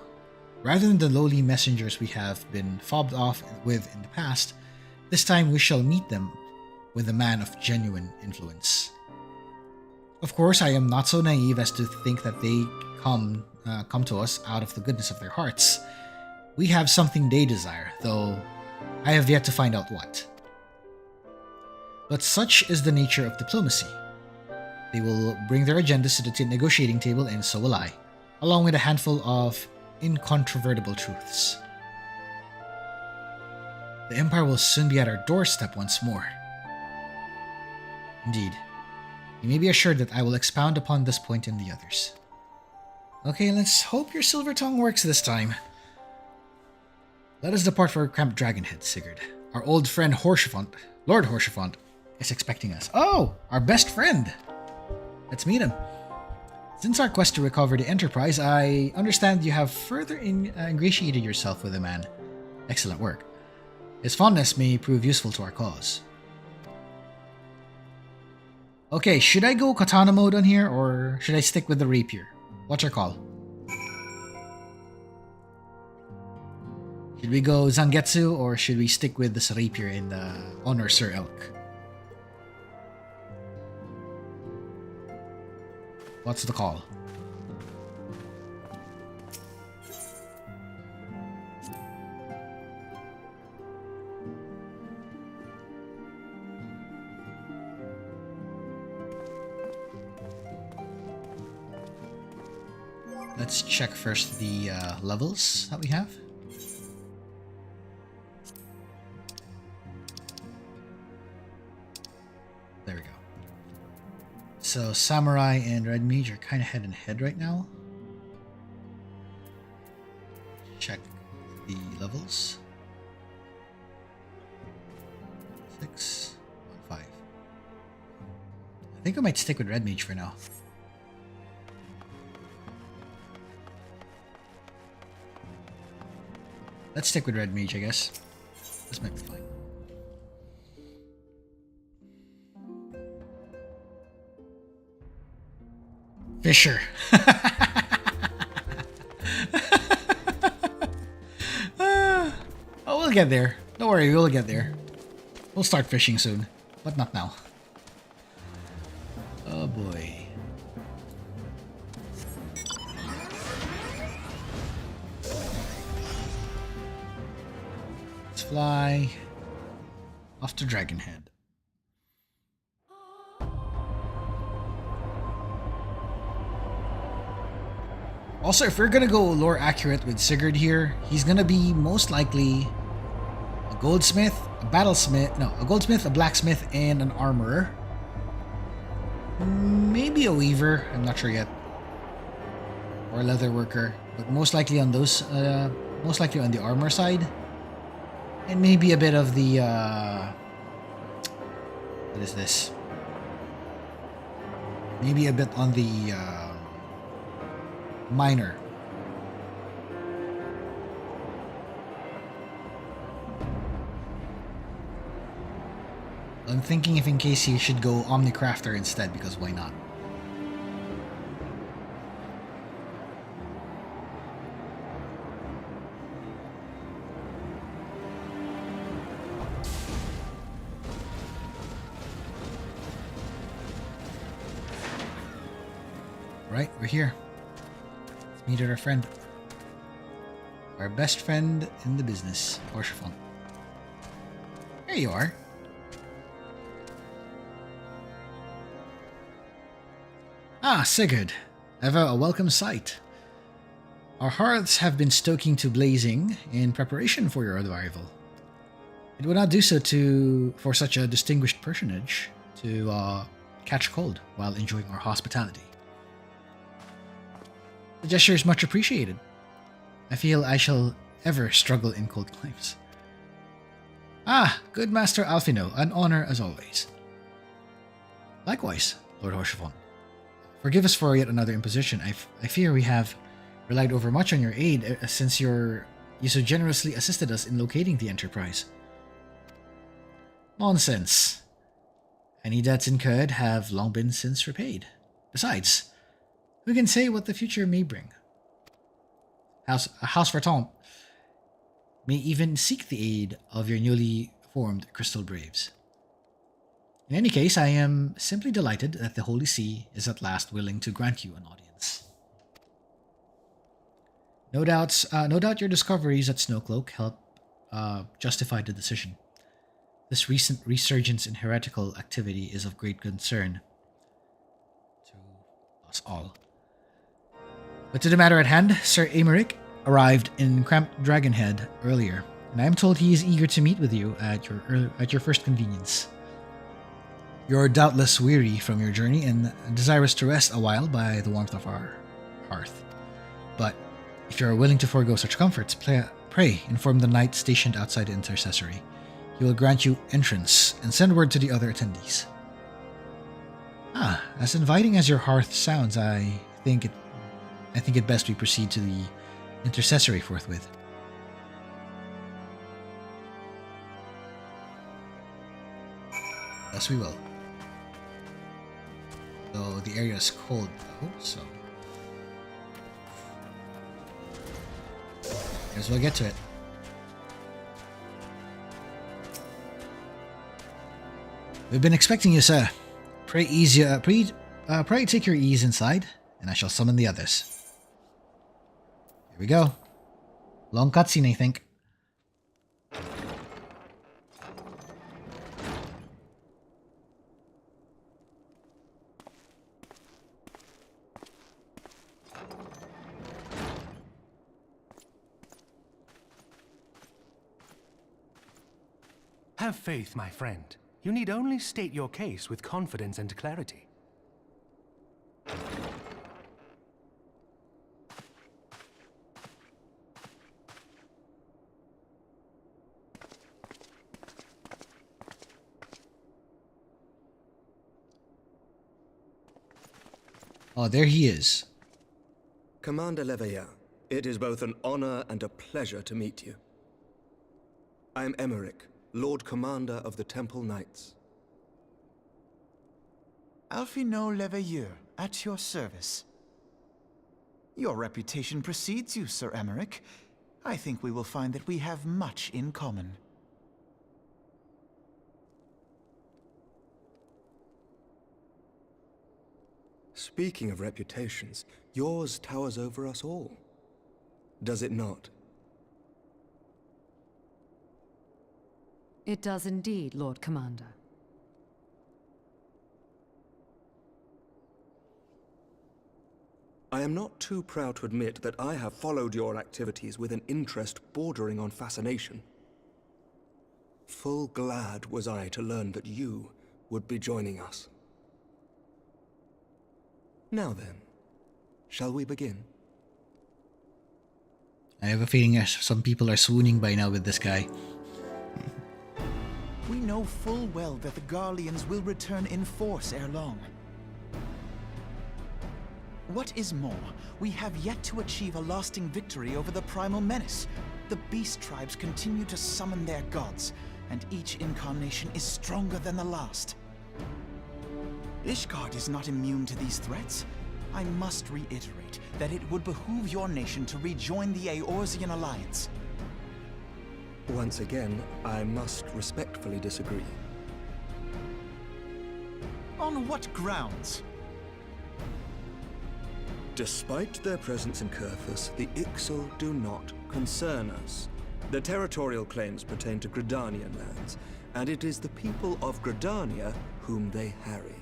A: Rather than the lowly messengers we have been fobbed off with in the past, this time we shall meet them with a man of genuine influence. Of course, I am not so naive as to think that they come to us out of the goodness of their hearts. We have something they desire, though I have yet to find out what. But such is the nature of diplomacy. They will bring their agendas to the negotiating table, and so will I, along with a handful of incontrovertible truths. The Empire will soon be at our doorstep once more. Indeed, you may be assured that I will expound upon this point and the others. Okay, let's hope your silver tongue works this time. Let us depart for Camp Dragonhead, Sigurd. Our old friend Horshafont, Lord Horshafont, is expecting us. Oh, our best friend! Let's meet him. Since our quest to recover the Enterprise, I understand you have further ingratiated yourself with the man. Excellent work. His fondness may prove useful to our cause. Okay, should I go katana mode on here, or should I stick with the rapier? What's your call? Should we go Zangetsu, or should we stick with this rapier and honor Sir Elk? What's the call? Let's check first the levels that we have. There we go. So Samurai and Red Mage are kind of head and head right now. Check the levels. 6, 5. I think I might stick with Red Mage for now. Let's stick with Red Mage, I guess. This might be fine. Fisher. Oh, we'll get there. Don't worry, we'll get there. We'll start fishing soon, but not now. Oh boy. Let's fly off to Dragonhead. Also, if we're gonna go lore accurate with Sigurd here, he's gonna be most likely a goldsmith, a goldsmith, a blacksmith, and an armorer. Maybe a weaver, I'm not sure yet. Or a leather worker, but most likely on those, most likely on the armor side. And maybe a bit of the, what is this? Maybe a bit on the, minor. I'm thinking if in case he should go Omnicrafter instead, because why not? Right, we're here. needed our friend. Our best friend in the business, Orshafon. There you are. Ah, Sigurd. Ever a welcome sight. Our hearths have been stoking to blazing in preparation for your arrival. It would not do so for such a distinguished personage to catch cold while enjoying our hospitality. The gesture is much appreciated. I feel I shall ever struggle in cold climes. Ah, good Master Alphinaud, an honor as always. Likewise, Lord Horshavon. Forgive us for yet another imposition. I fear we have relied overmuch on your aid since you so generously assisted us in locating the Enterprise. Nonsense. Any debts incurred have long been since repaid. Besides, who can say what the future may bring? House Vartant may even seek the aid of your newly formed Crystal Braves. In any case, I am simply delighted that the Holy See is at last willing to grant you an audience. No doubt your discoveries at Snowcloak help justify the decision. This recent resurgence in heretical activity is of great concern to us all. But to the matter at hand, Sir Aymeric arrived in Cramped Dragonhead earlier, and I am told he is eager to meet with you at your first convenience. You're doubtless weary from your journey and desirous to rest a while by the warmth of our hearth. But if you are willing to forego such comforts, pray inform the knight stationed outside the intercessory. He will grant you entrance and send word to the other attendees. Ah, as inviting as your hearth sounds, I think it best we proceed to the intercessory forthwith. Yes, we will. Though the area is cold though, so might as well get to it. We've been expecting you, sir. Pray take your ease inside, and I shall summon the others. Here we go. Long cutscene, I think.
D: Have faith, my friend. You need only state your case with confidence and clarity.
A: Oh, there he is.
E: Commander Leveilleur, it is both an honor and a pleasure to meet you. I am Aymeric, Lord Commander of the Temple Knights.
F: Alphinaud Leveilleur, at your service. Your reputation precedes you, Sir Aymeric. I think we will find that we have much in common.
E: Speaking of reputations, yours towers over us all. Does it not?
G: It does indeed, Lord Commander.
E: I am not too proud to admit that I have followed your activities with an interest bordering on fascination. Full glad was I to learn that you would be joining us. Now then, shall we begin?
A: I have a feeling some people are swooning by now with this guy.
F: We know full well that the Garleans will return in force ere long. What is more, we have yet to achieve a lasting victory over the Primal Menace. The Beast Tribes continue to summon their gods, and each incarnation is stronger than the last. Ishgard is not immune to these threats. I must reiterate that it would behoove your nation to rejoin the Eorzean Alliance.
E: Once again, I must respectfully disagree.
F: On what grounds?
E: Despite their presence in Coerthas, the Ixal do not concern us. Their territorial claims pertain to Gridanian lands, and it is the people of Gridania whom they harry.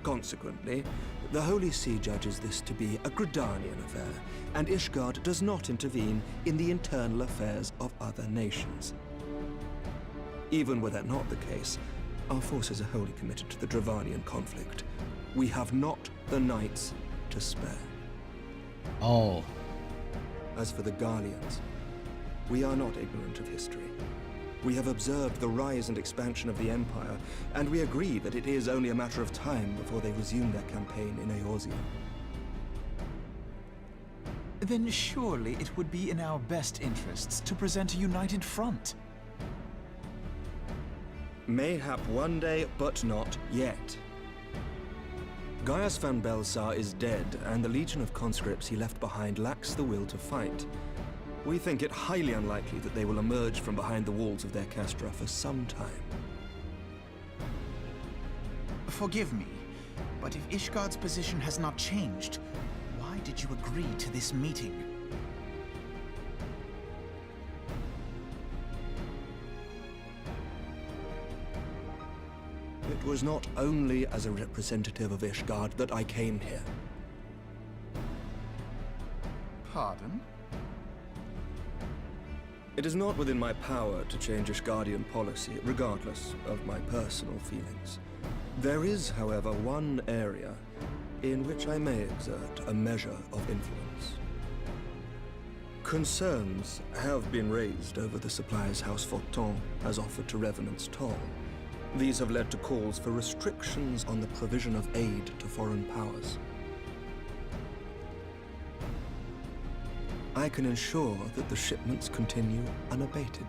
E: Consequently, the Holy See judges this to be a Gridanian affair, and Ishgard does not intervene in the internal affairs of other nations. Even were that not the case, our forces are wholly committed to the Dravanian conflict. We have not the knights to spare.
A: Oh.
E: As for the Garleans, we are not ignorant of history. We have observed the rise and expansion of the Empire, and we agree that it is only a matter of time before they resume their campaign in Eorzea.
F: Then surely it would be in our best interests to present a united front.
E: Mayhap one day, but not yet. Gaius van Belsar is dead, and the legion of conscripts he left behind lacks the will to fight. We think it highly unlikely that they will emerge from behind the walls of their castra for some time.
F: Forgive me, but if Ishgard's position has not changed, why did you agree to this meeting?
E: It was not only as a representative of Ishgard that I came here.
F: Pardon?
E: It is not within my power to change Ishgardian policy, regardless of my personal feelings. There is, however, one area in which I may exert a measure of influence. Concerns have been raised over the supplies House Forton has offered to Revenant's toll. These have led to calls for restrictions on the provision of aid to foreign powers. I can ensure that the shipments continue unabated.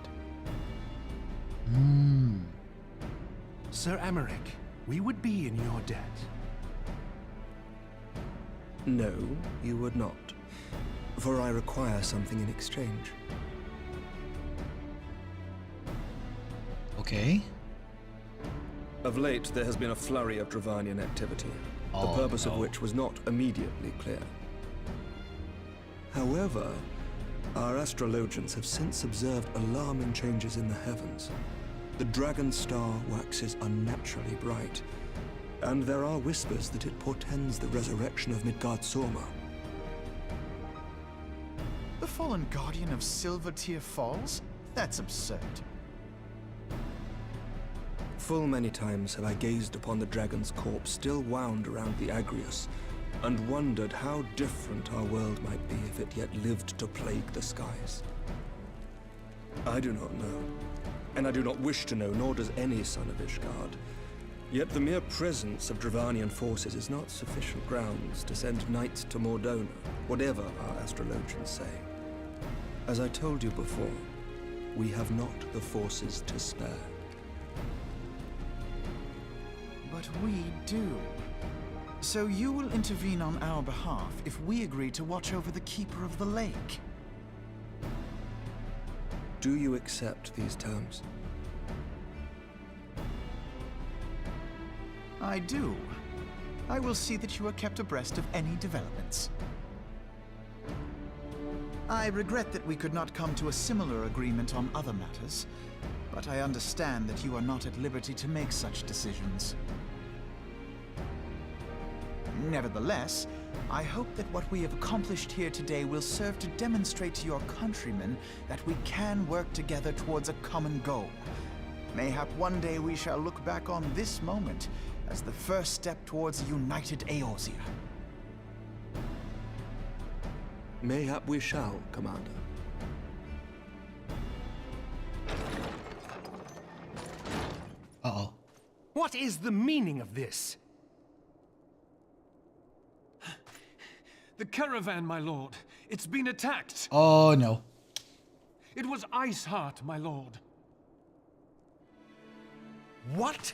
D: Sir Emmerich, we would be in your debt.
E: No, you would not. For I require something in exchange.
A: Okay.
E: Of late, there has been a flurry of Dravanian activity,
A: Oh,
E: the purpose of
A: no.
E: which was not immediately clear. However, our astrologians have since observed alarming changes in the heavens. The dragon star waxes unnaturally bright, and there are whispers that it portends the resurrection of Midgard-Sorma.
F: The fallen guardian of Silvertear Falls? That's absurd.
E: Full many times have I gazed upon the dragon's corpse still wound around the Agrius, and wondered how different our world might be if it yet lived to plague the skies. I do not know, and I do not wish to know, nor does any son of Ishgard. Yet the mere presence of Dravanian forces is not sufficient grounds to send knights to Mordona, whatever our astrologians say. As I told you before, we have not the forces to spare.
F: But we do. So you will intervene on our behalf if we agree to watch over the Keeper of the Lake.
E: Do you accept these terms?
F: I do. I will see that you are kept abreast of any developments. I regret that we could not come to a similar agreement on other matters, but I understand that you are not at liberty to make such decisions. Nevertheless, I hope that what we have accomplished here today will serve to demonstrate to your countrymen that we can work together towards a common goal. Mayhap one day we shall look back on this moment as the first step towards a united Eorzea.
E: Mayhap we shall, Commander.
A: Uh-oh.
D: What is the meaning of this?
H: The caravan, my lord. It's been attacked.
A: Oh, no.
H: It was Iceheart, my lord.
D: What?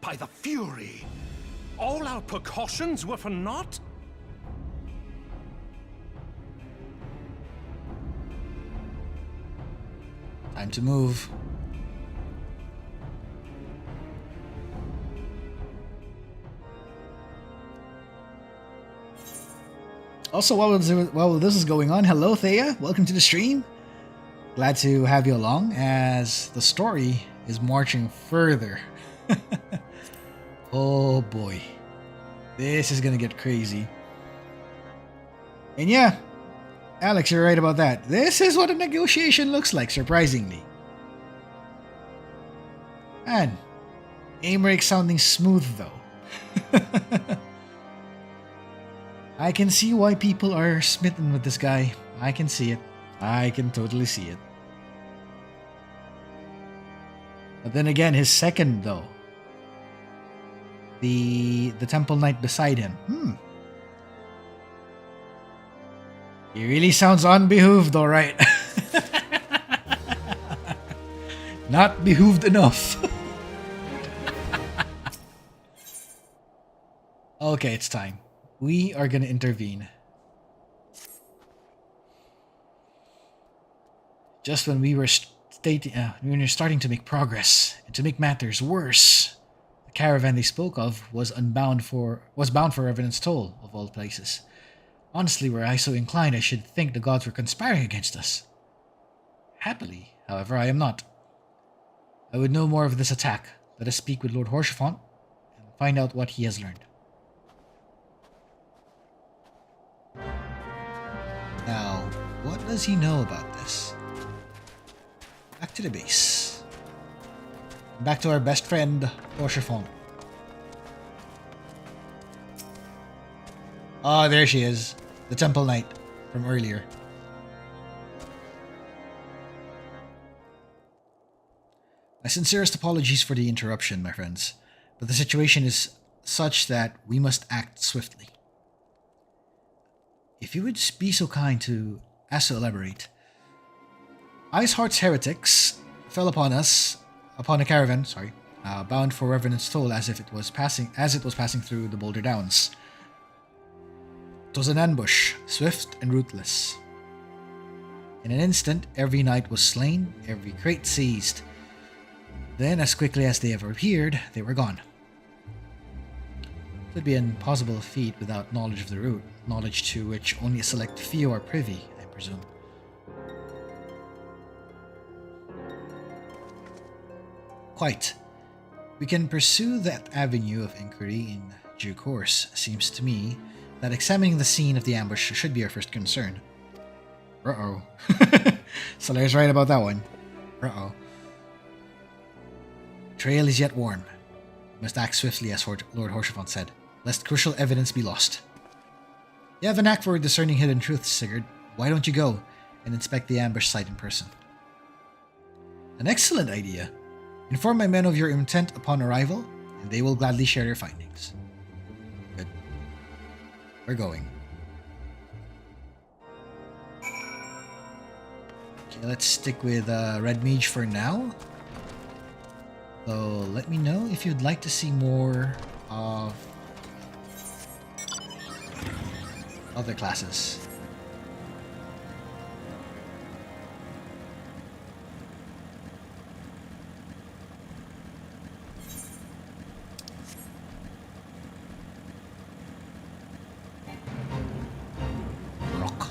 D: By the Fury! All our precautions were for naught?
A: Time to move. Also, while this is going on, hello Thea, welcome to the stream. Glad to have you along as the story is marching further. Oh boy, this is gonna get crazy. And yeah, Alex, you're right about that. This is what a negotiation looks like, surprisingly. Man, Aimeric sounding smooth though. I can see why people are smitten with this guy. I can see it. I can totally see it. But then again, his second though. The temple knight beside him. He really sounds unbehooved, alright. Not behooved enough. Okay, it's time. We are gonna intervene. Just when we were starting to make progress, and to make matters worse, the caravan they spoke of was bound for Revenant's toll, of all places. Honestly, were I so inclined, I should think the gods were conspiring against us. Happily, however, I am not. I would know more of this attack. Let us speak with Lord Horchefont and find out what he has learned. Now, what does he know about this? Back to the base. Back to our best friend, Horchefont. Ah, there she is. The Temple Knight from earlier. My sincerest apologies for the interruption, my friends, but the situation is such that we must act swiftly. If you would be so kind as to elaborate. Iceheart's heretics fell upon a caravan, bound for Revenant's toll as it was passing through the Boulder Downs. It was an ambush, swift and ruthless. In an instant, every knight was slain, every crate seized. Then, as quickly as they ever appeared, they were gone. It would be an impossible feat without knowledge of the route, knowledge to which only a select few are privy, I presume. Quite. We can pursue that avenue of inquiry in due course. Seems to me that examining the scene of the ambush should be our first concern. Uh-oh. Solaire's right about that one. Uh-oh. Trail is yet warm. We must act swiftly, as Lord Horchefont said, lest crucial evidence be lost. You have a knack for discerning hidden truths, Sigurd. Why don't you go and inspect the ambush site in person? An excellent idea. Inform my men of your intent upon arrival, and they will gladly share their findings. Good. We're going. Okay, let's stick with Red Mage for now. So let me know if you'd like to see more of other classes. Rock.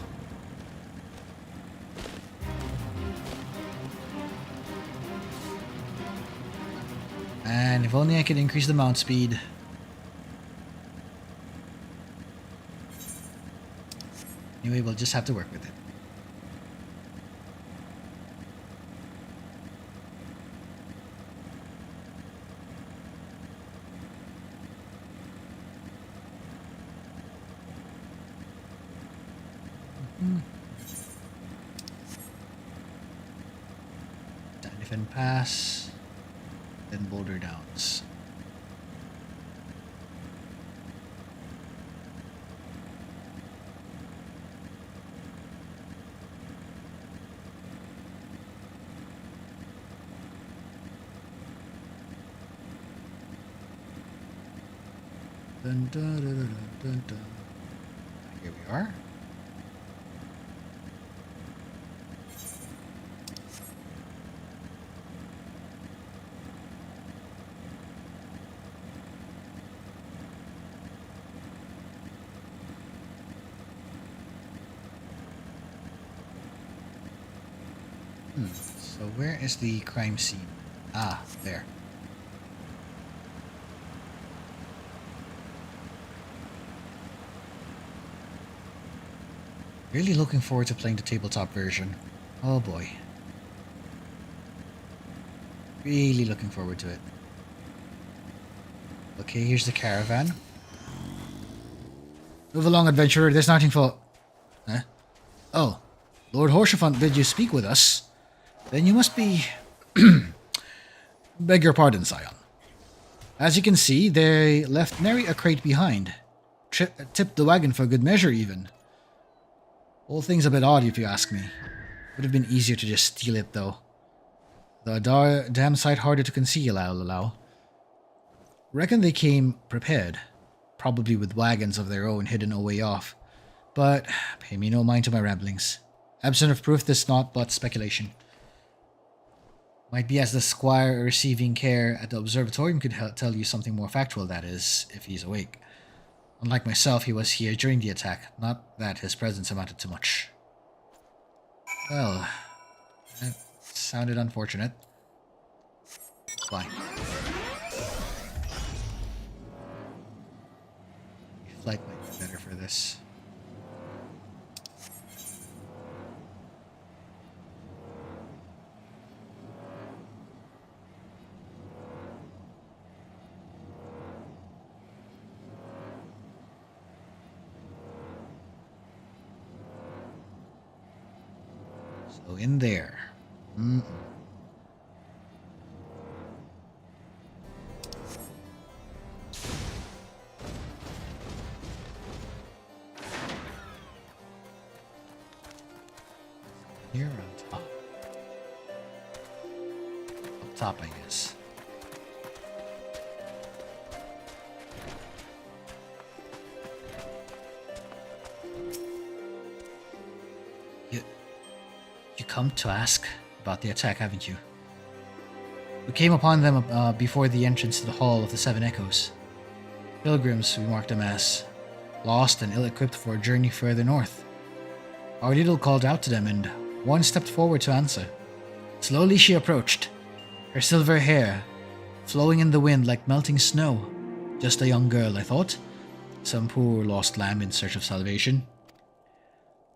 A: And if only I could increase the mount speed. Anyway, we'll just have to work with it. Elephant Pass, then Boulder Downs. Dun, dun, dun, dun, dun, dun. Here we are. So where is the crime scene? Ah, there. Really looking forward to playing the tabletop version. Oh boy. Really looking forward to it. Okay, here's the caravan. Move along, adventurer. There's nothing for... Huh? Oh, Lord Horsefront bid you speak with us. Then you must be... Beg your pardon, Scion. As you can see, they left nary a crate behind. Tipped the wagon for good measure, even. Whole thing's a bit odd, if you ask me. Would have been easier to just steal it, though. Though a damn sight harder to conceal, I'll allow. Reckon they came prepared. Probably with wagons of their own hidden away off. But pay me no mind to my ramblings. Absent of proof, this naught but speculation. Might be as the squire receiving care at the observatorium could tell you something more factual, that is, if he's awake. Unlike myself, he was here during the attack, not that his presence amounted to much. Well, that sounded unfortunate. Bye. Flight might be better for this. So in there. Here on top. Up top, I guess. You come to ask about the attack, haven't you? We came upon them before the entrance to the Hall of the Seven Echoes. Pilgrims, we marked them as, lost and ill-equipped for a journey further north. Our leader called out to them, and one stepped forward to answer. Slowly she approached, her silver hair flowing in the wind like melting snow. Just a young girl, I thought. Some poor lost lamb in search of salvation.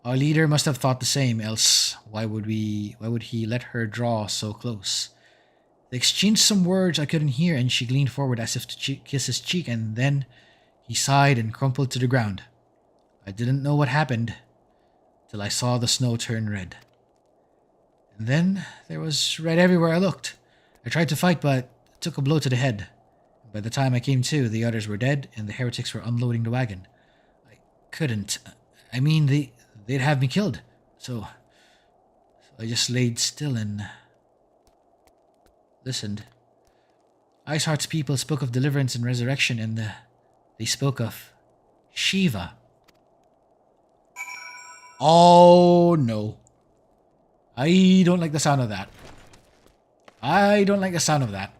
A: Our leader must have thought the same, else why would he let her draw so close? They exchanged some words I couldn't hear, and she leaned forward as if to kiss his cheek, and then he sighed and crumpled to the ground. I didn't know what happened till I saw the snow turn red. And then there was red everywhere I looked. I tried to fight, but took a blow to the head. By the time I came to, the others were dead, and the heretics were unloading the wagon. I couldn't. I mean, they'd have me killed. So I just laid still and listened. Iceheart's people spoke of deliverance and resurrection, and they spoke of Shiva. Oh no. I don't like the sound of that. I don't like the sound of that.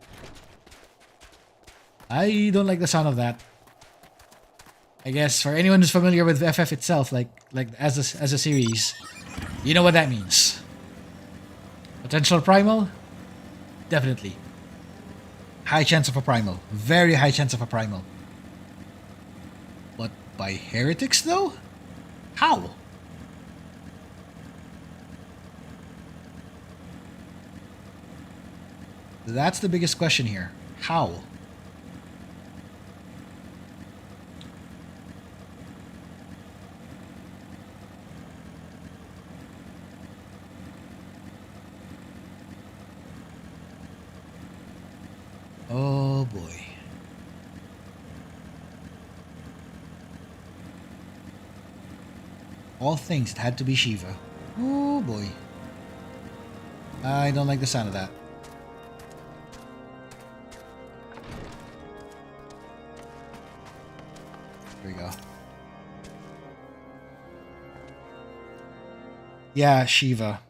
A: I don't like the sound of that. I guess for anyone who's familiar with FF itself, like as a series, you know what that means. Potential primal? Definitely. High chance of a primal. Very high chance of a primal. But by heretics though? How? That's the biggest question here. How? Oh boy. All things, it had to be Shiva. Oh boy. I don't like the sound of that. Here we go. Yeah, Shiva.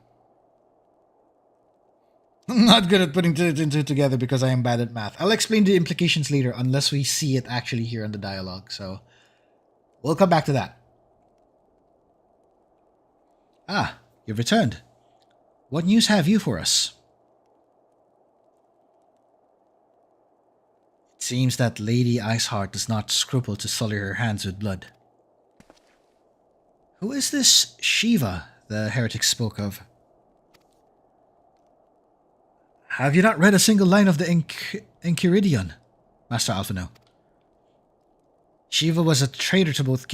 A: I'm not good at putting two together because I am bad at math. I'll explain the implications later unless we see it actually here in the dialogue. So we'll come back to that. Ah, you've returned. What news have you for us? Seems that Lady Iceheart does not scruple to sully her hands with blood. Who is this Shiva the heretics spoke of? Have you not read a single line of the Enchiridion, Master Alphinaud? Shiva was a traitor to both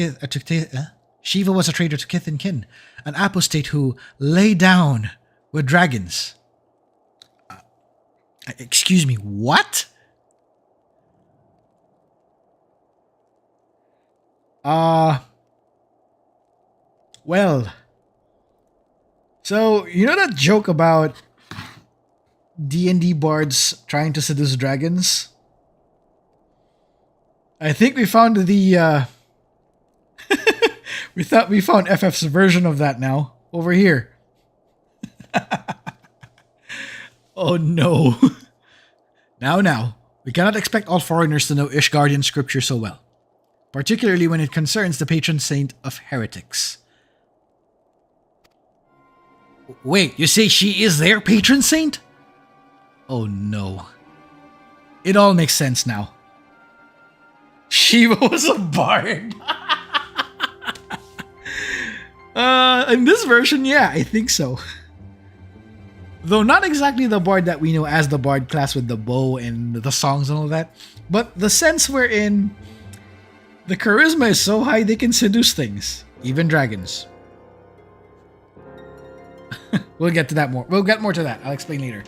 A: Shiva was a traitor to kith and kin, an apostate who lay down with dragons. Excuse me, what? Well, so you know that joke about D&D bards trying to seduce dragons? I think we found the we found FF's version of that now over here. Oh no. Now, we cannot expect all foreigners to know Ishgardian scripture so well, particularly when it concerns the patron saint of heretics. Wait, you say she is their patron saint? Oh no. It all makes sense now. Shiva was a bard. In this version, yeah, I think so. Though not exactly the bard that we know as the bard class with the bow and the songs and all that, but the sense wherein the charisma is so high they can seduce things, even dragons. We'll get to that more. We'll get more to that. I'll explain later.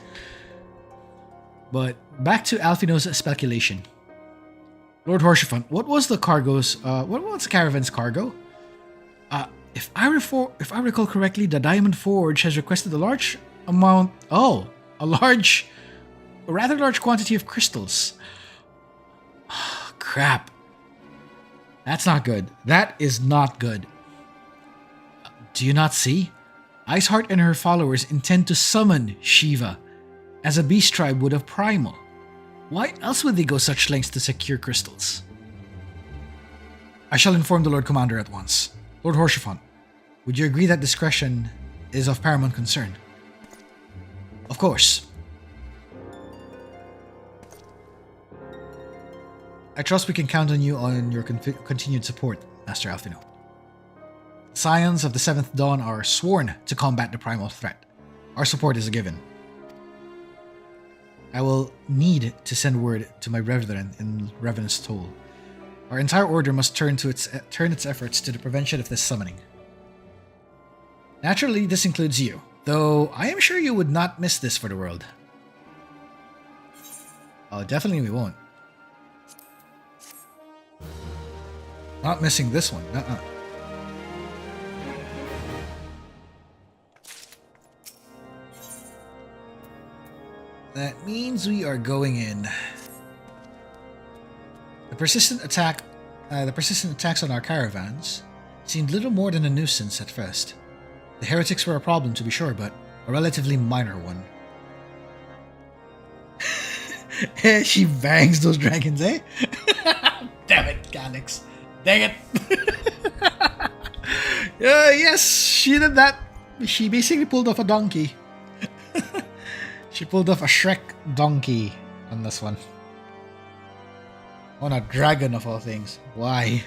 A: But back to Alphinaud's speculation. Lord Horsefront, what was the cargo's? What was the caravan's cargo? If I recall correctly, the Diamond Forge has requested a large amount. Oh, a rather large quantity of crystals. Oh, crap. That's not good. That is not good. Do you not see? Iceheart and her followers intend to summon Shiva, as a beast tribe would of Primal. Why else would they go such lengths to secure crystals? I shall inform the Lord Commander at once. Lord Horsefront, would you agree that discretion is of paramount concern? Of course. I trust we can count on you on your continued support, Master Alphinaud. Scions of the 7th Dawn are sworn to combat the primal threat. Our support is a given. I will need to send word to my Revenant in Revenant's Toll. Our entire order must turn its efforts to the prevention of this summoning. Naturally, this includes you, though I am sure you would not miss this for the world. Oh, definitely we won't. Not missing this one. That means we are going in. The persistent attacks on our caravans seemed little more than a nuisance at first. The heretics were a problem to be sure, but a relatively minor one. She bangs those dragons, eh? Damn it, Calix. Dang it. Yes, she did that. She basically pulled off a donkey. She pulled off a Shrek donkey on this one. On a dragon of all things. Why?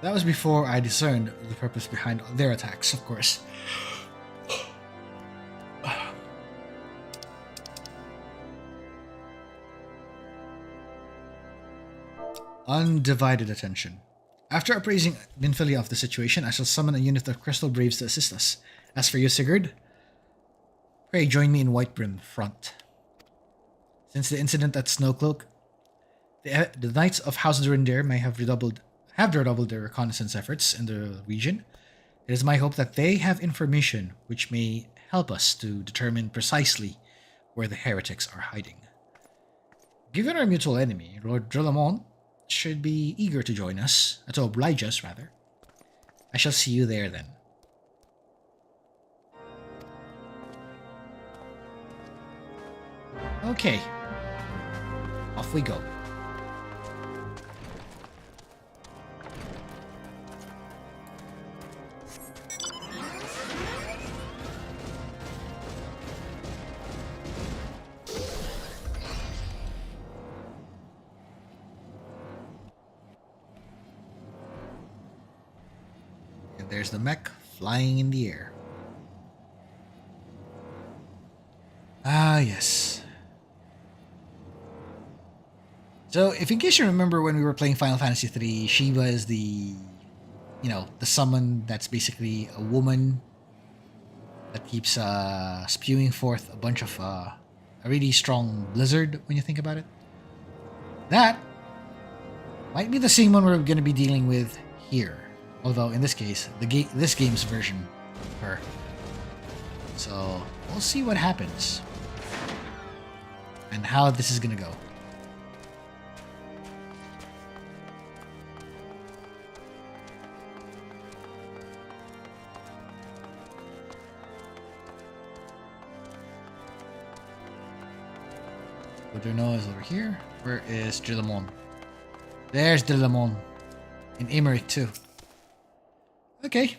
A: That was before I discerned the purpose behind their attacks, of course. Undivided attention. After appraising Minfilia of the situation, I shall summon a unit of Crystal Braves to assist us. As for you, Sigurd, pray join me in Whitebrim front. Since the incident at Snowcloak, the Knights of House Durindare may have redoubled their reconnaissance efforts in the region. It is my hope that they have information which may help us to determine precisely where the heretics are hiding. Given our mutual enemy, Lord Drillamont should be eager to join us, to oblige us, rather. I shall see you there then. Okay. Off we go. there's the mech flying in the air. Ah, yes. So, if in case you remember when we were playing Final Fantasy III, she was the, the summon that's basically a woman that keeps spewing forth a bunch of a really strong blizzard when you think about it. That might be the same one we're going to be dealing with here. Although in this case, this game's version of her. So we'll see what happens and how this is going to go. Udrino is over here. Where is Drillamon? There's Drillamon. And Emmerich too. Okay.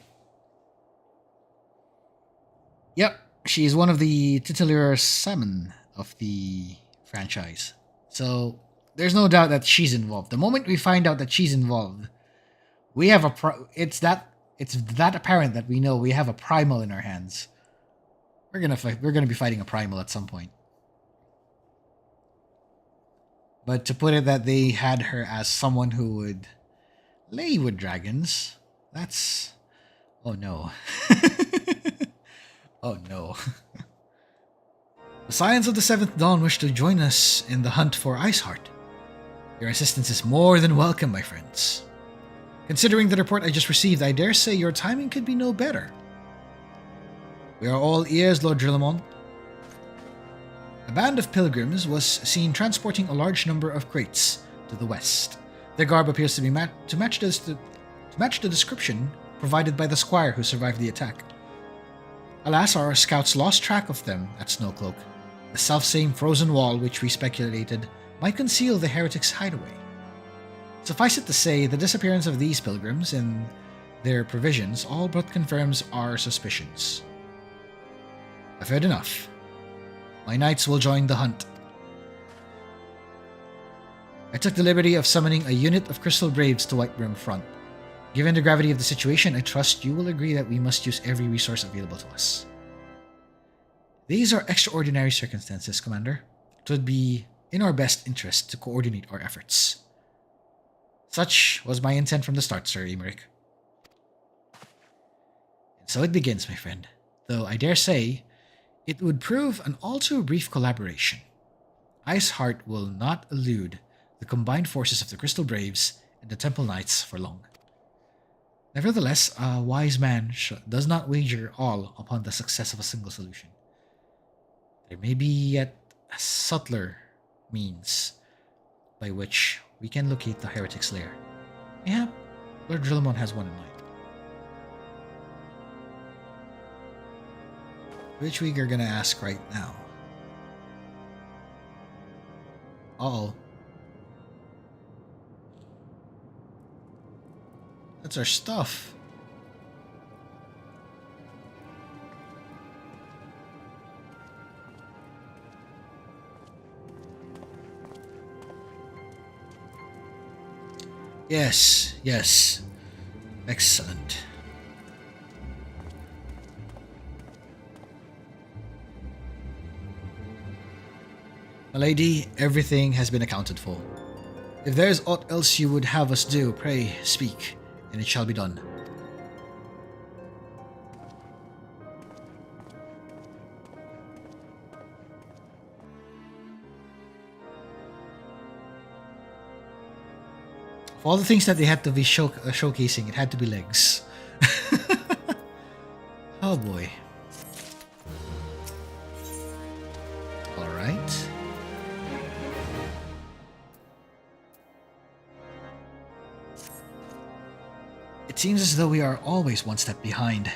A: Yep, she's one of the titular salmon of the franchise. So there's no doubt that she's involved. The moment we find out that she's involved, we have it's that apparent that we know we have a primal in our hands. We're gonna be fighting a primal at some point. But to put it that they had her as someone who would lay with dragons, that's... Oh no. Oh no. The Scions of the Seventh Dawn wish to join us in the hunt for Iceheart. Your assistance is more than welcome, my friends. Considering the report I just received, I dare say your timing could be no better. We are all ears, Lord Drillamon. A band of pilgrims was seen transporting a large number of crates to the west. Their garb appears to be to match the description provided by the squire who survived the attack. Alas, our scouts lost track of them at Snowcloak, the selfsame frozen wall which we speculated might conceal the heretics' hideaway. Suffice it to say, the disappearance of these pilgrims and their provisions all but confirms our suspicions. I've heard enough. My knights will join the hunt. I took the liberty of summoning a unit of Crystal Braves to Whitebrim Front. Given the gravity of the situation, I trust you will agree that we must use every resource available to us. These are extraordinary circumstances, Commander. It would be in our best interest to coordinate our efforts. Such was my intent from the start, Sir Emmerich. And so it begins, my friend, though I dare say it would prove an all too brief collaboration. Iceheart will not elude the combined forces of the Crystal Braves and the Temple Knights for long. Nevertheless, a wise man does not wager all upon the success of a single solution. There may be yet a subtler means by which we can locate the heretic's lair. Yeah, Lord Drillamon has one in mind. Which we are gonna ask right now. Uh-oh. That's our stuff. Yes, yes. Excellent. My lady, everything has been accounted for. If there is aught else you would have us do, pray speak, and it shall be done. Of all the things that they had to be showcasing, it had to be legs. Oh boy. Alright. It seems as though we are always one step behind,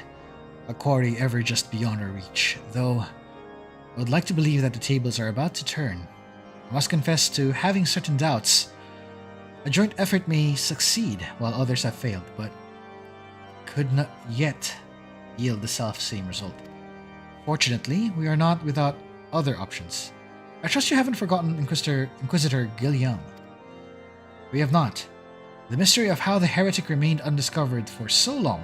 A: a quarry ever just beyond our reach, though I would like to believe that the tables are about to turn. I must confess to having certain doubts. A joint effort may succeed while others have failed, but could not yet yield the self-same result. Fortunately, we are not without other options. I trust you haven't forgotten Inquisitor Guillaume. We have not. The mystery of how the heretic remained undiscovered for so long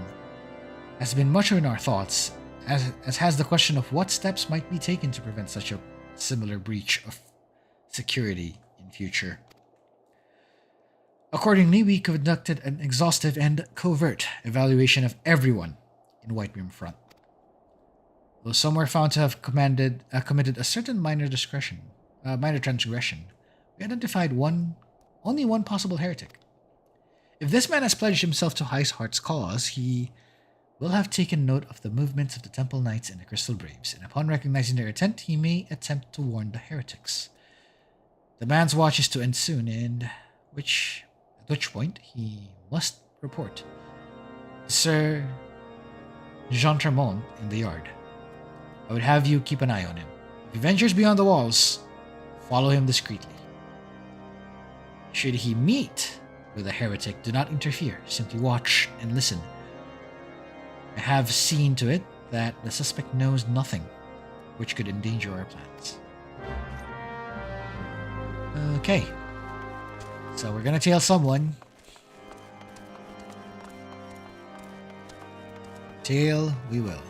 A: has been much in our thoughts, as has the question of what steps might be taken to prevent such a similar breach of security in future. Accordingly, we conducted an exhaustive and covert evaluation of everyone in Whitebeam Front. Though some were found to have committed a certain minor transgression, we identified only one possible heretic. If this man has pledged himself to Iceheart's cause, he will have taken note of the movements of the Temple Knights and the Crystal Braves, and upon recognizing their intent, he may attempt to warn the heretics. The man's watch is to end soon, at which point he must report to Sir Jean Tremont in the yard. I would have you keep an eye on him. If he ventures beyond the walls, follow him discreetly. Should he meet with a heretic, do not interfere. Simply watch and listen. I have seen to it that the suspect knows nothing which could endanger our plans. Okay. So we're gonna tail someone. Tail we will.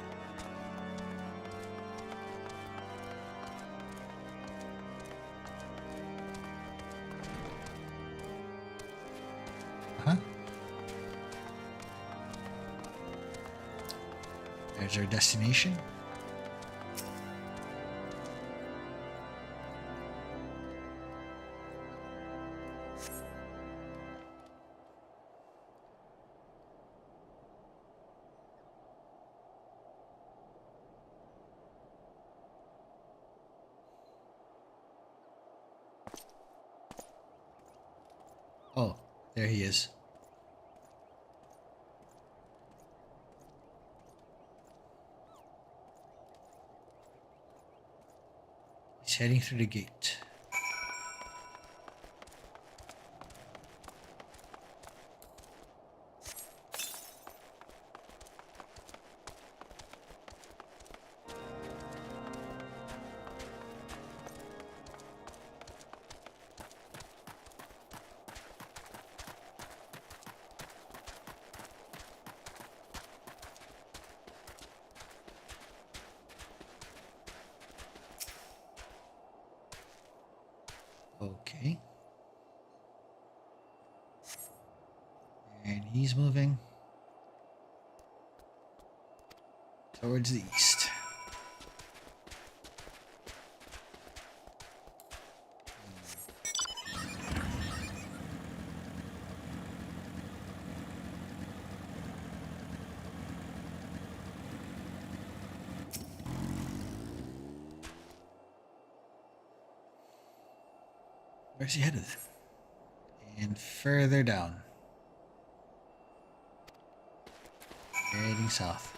A: There's our destination. Oh, there he is. He's heading through the gate. Okay. And he's moving towards the east. Where's he headed? And further down. Heading south.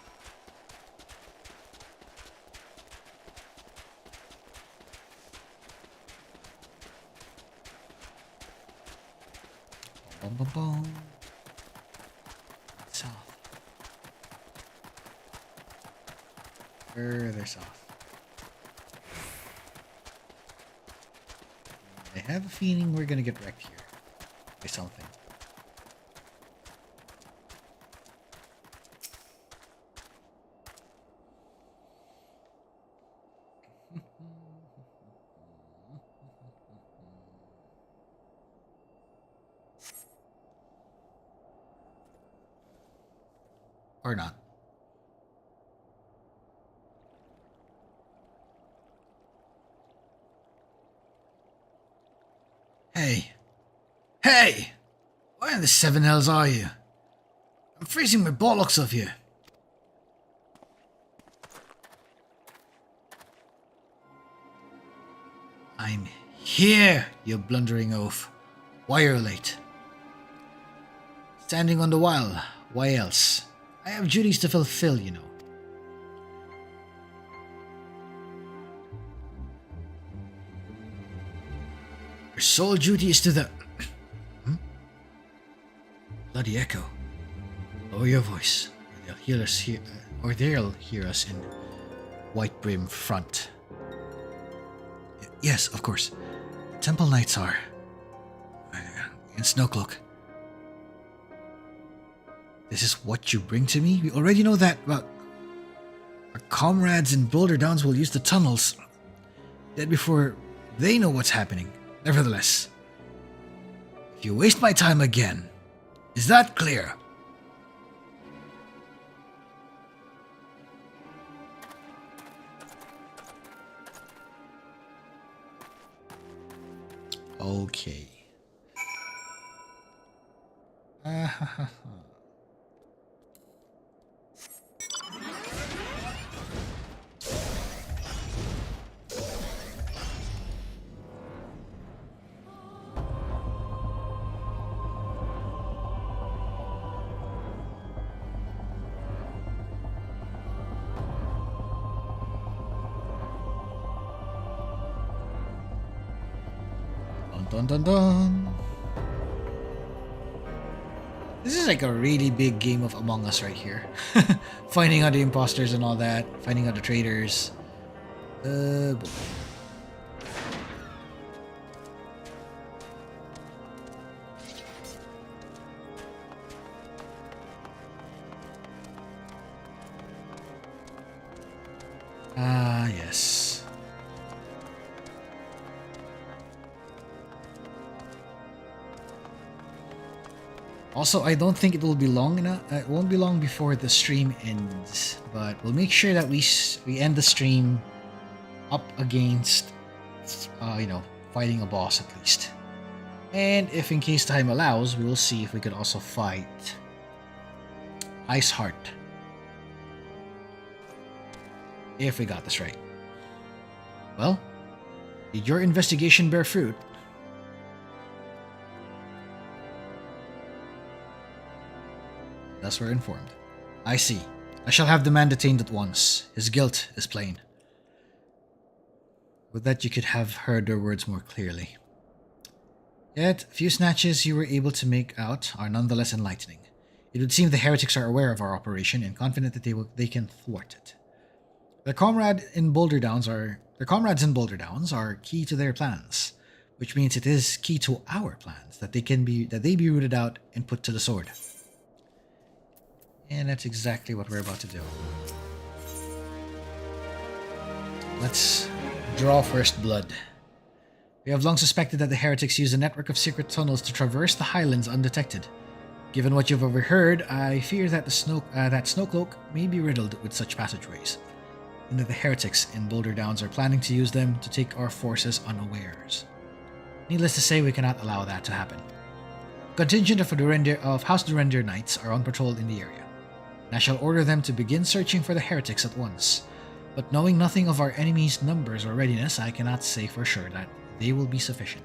A: Boom, boom, boom. South. Further south. I have a feeling we're gonna get wrecked here by something. Or not. Hey! Hey! Where in the seven hells are you? I'm freezing my bollocks off you. I'm here, you blundering oaf. Why are you late? Standing on the wall. Why else? I have duties to fulfill, you know. Your sole duty is to the... Bloody echo. Lower your voice, or they'll hear us in Whitebeam Front. Yes, of course. Temple Knights are... in Snowcloak. This is what you bring to me? We already know that, well, our comrades in Boulder Downs will use the tunnels dead before they know what's happening. Nevertheless, if you waste my time again, is that clear? Okay. Dun dun dun. This is like a really big game of Among Us right here. Finding out the imposters and all that. Finding out the traitors. Ah, yes. Also, I don't think it will be long enough. It won't be long before the stream ends, but we'll make sure that we end the stream up against, fighting a boss at least. And if in case time allows, we will see if we could also fight Iceheart. If we got this right. Well, did your investigation bear fruit? Thus we're informed. I see. I shall have the man detained at once. His guilt is plain. Would that you could have heard their words more clearly. Yet, few snatches you were able to make out are nonetheless enlightening. It would seem the heretics are aware of our operation and confident that they can thwart it. Their comrades in Boulder Downs are key to their plans, which means it is key to our plans that they be rooted out and put to the sword. And that's exactly what we're about to do. Let's draw first blood. We have long suspected that the heretics use a network of secret tunnels to traverse the highlands undetected. Given what you've overheard, I fear that that Snowcloak may be riddled with such passageways, and that the heretics in Boulder Downs are planning to use them to take our forces unawares. Needless to say, we cannot allow that to happen. A contingent of House Durender Knights are on patrol in the area, and I shall order them to begin searching for the heretics at once. But knowing nothing of our enemy's numbers or readiness, I cannot say for sure that they will be sufficient.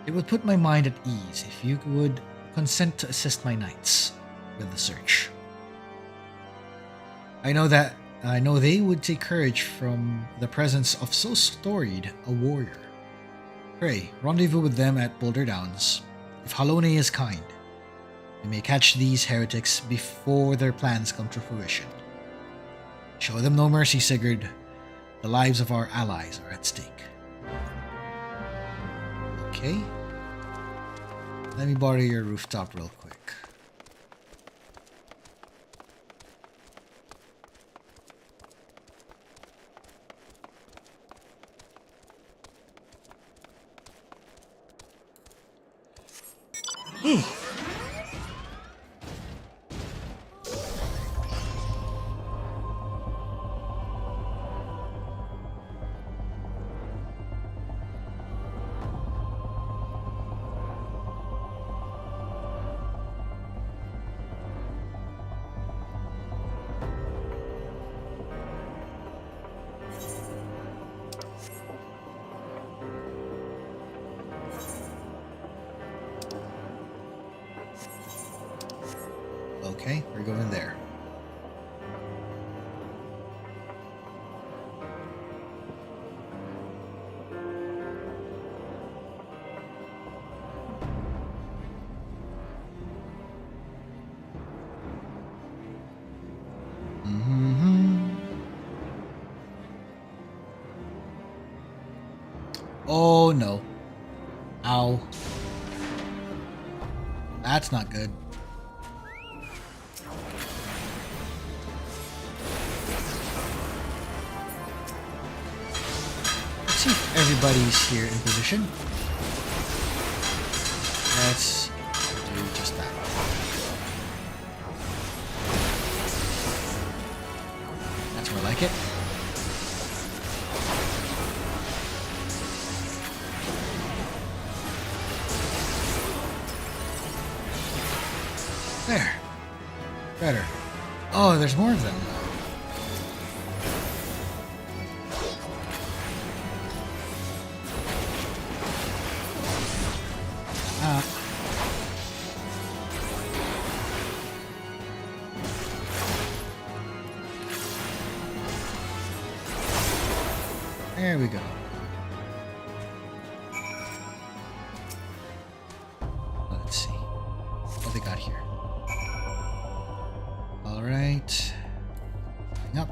A: It would put my mind at ease if you would consent to assist my knights with the search. I know they would take courage from the presence of so storied a warrior. Pray, rendezvous with them at Boulder Downs. If Halone is kind, we may catch these heretics before their plans come to fruition. Show them no mercy, Sigurd. The lives of our allies are at stake. Okay. Let me borrow your rooftop real quick. Okay, we're going there. Oh no. Ow. That's not good. see if everybody's here in position. Let's do just that. That's more like it. There. Better. Oh, there's more of them. There we go. Let's see what they got here. All right. Up.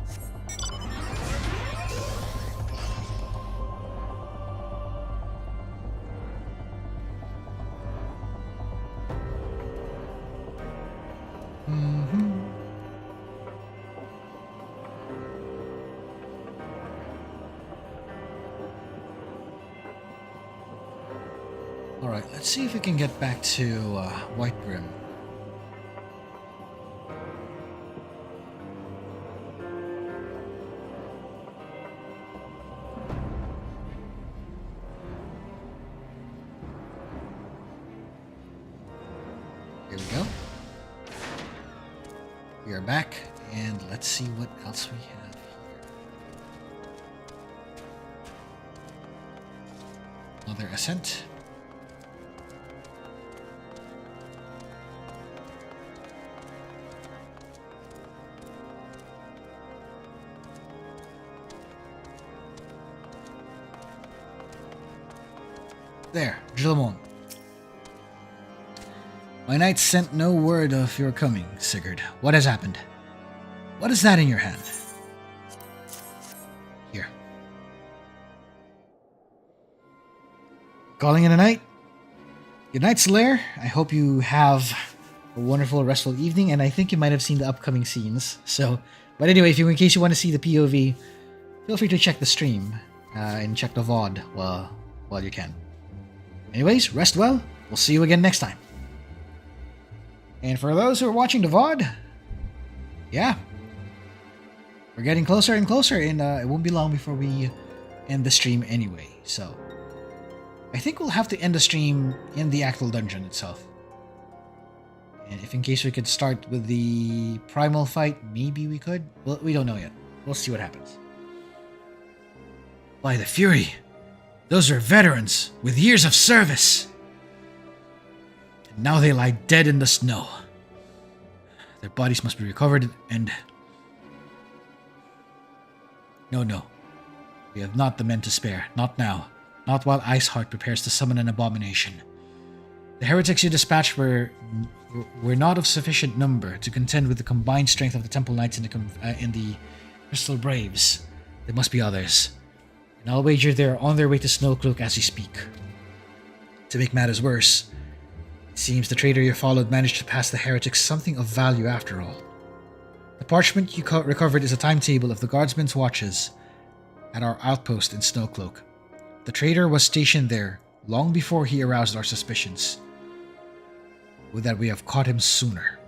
A: All right, let's see if we can get back to White Brim. Here we go. We are back, and let's see what else we have here. Another ascent. There, Jilamon. My knights sent no word of your coming, Sigurd. What has happened? What is that in your hand? Here. Calling it a night? Good night, Slayer. I hope you have a wonderful, restful evening, and I think you might have seen the upcoming scenes. But anyway, in case you want to see the POV, feel free to check the stream and check the VOD while you can. Anyways, rest well. We'll see you again next time. And for those who are watching the VOD, yeah, we're getting closer and closer, and it won't be long before we end the stream anyway. So I think we'll have to end the stream in the actual dungeon itself. And if in case we could start with the primal fight, maybe we could. Well, we don't know yet. We'll see what happens. By the Fury! Those are veterans with years of service. And now they lie dead in the snow. Their bodies must be recovered and... No. We have not the men to spare. Not now. Not while Iceheart prepares to summon an abomination. The heretics you dispatched were not of sufficient number to contend with the combined strength of the Temple Knights and the Crystal Braves. There must be others. And I'll wager they're on their way to Snowcloak as we speak. To make matters worse, it seems the traitor you followed managed to pass the heretics something of value after all. The parchment you recovered is a timetable of the guardsmen's watches at our outpost in Snowcloak. The traitor was stationed there long before he aroused our suspicions. Would that we have caught him sooner.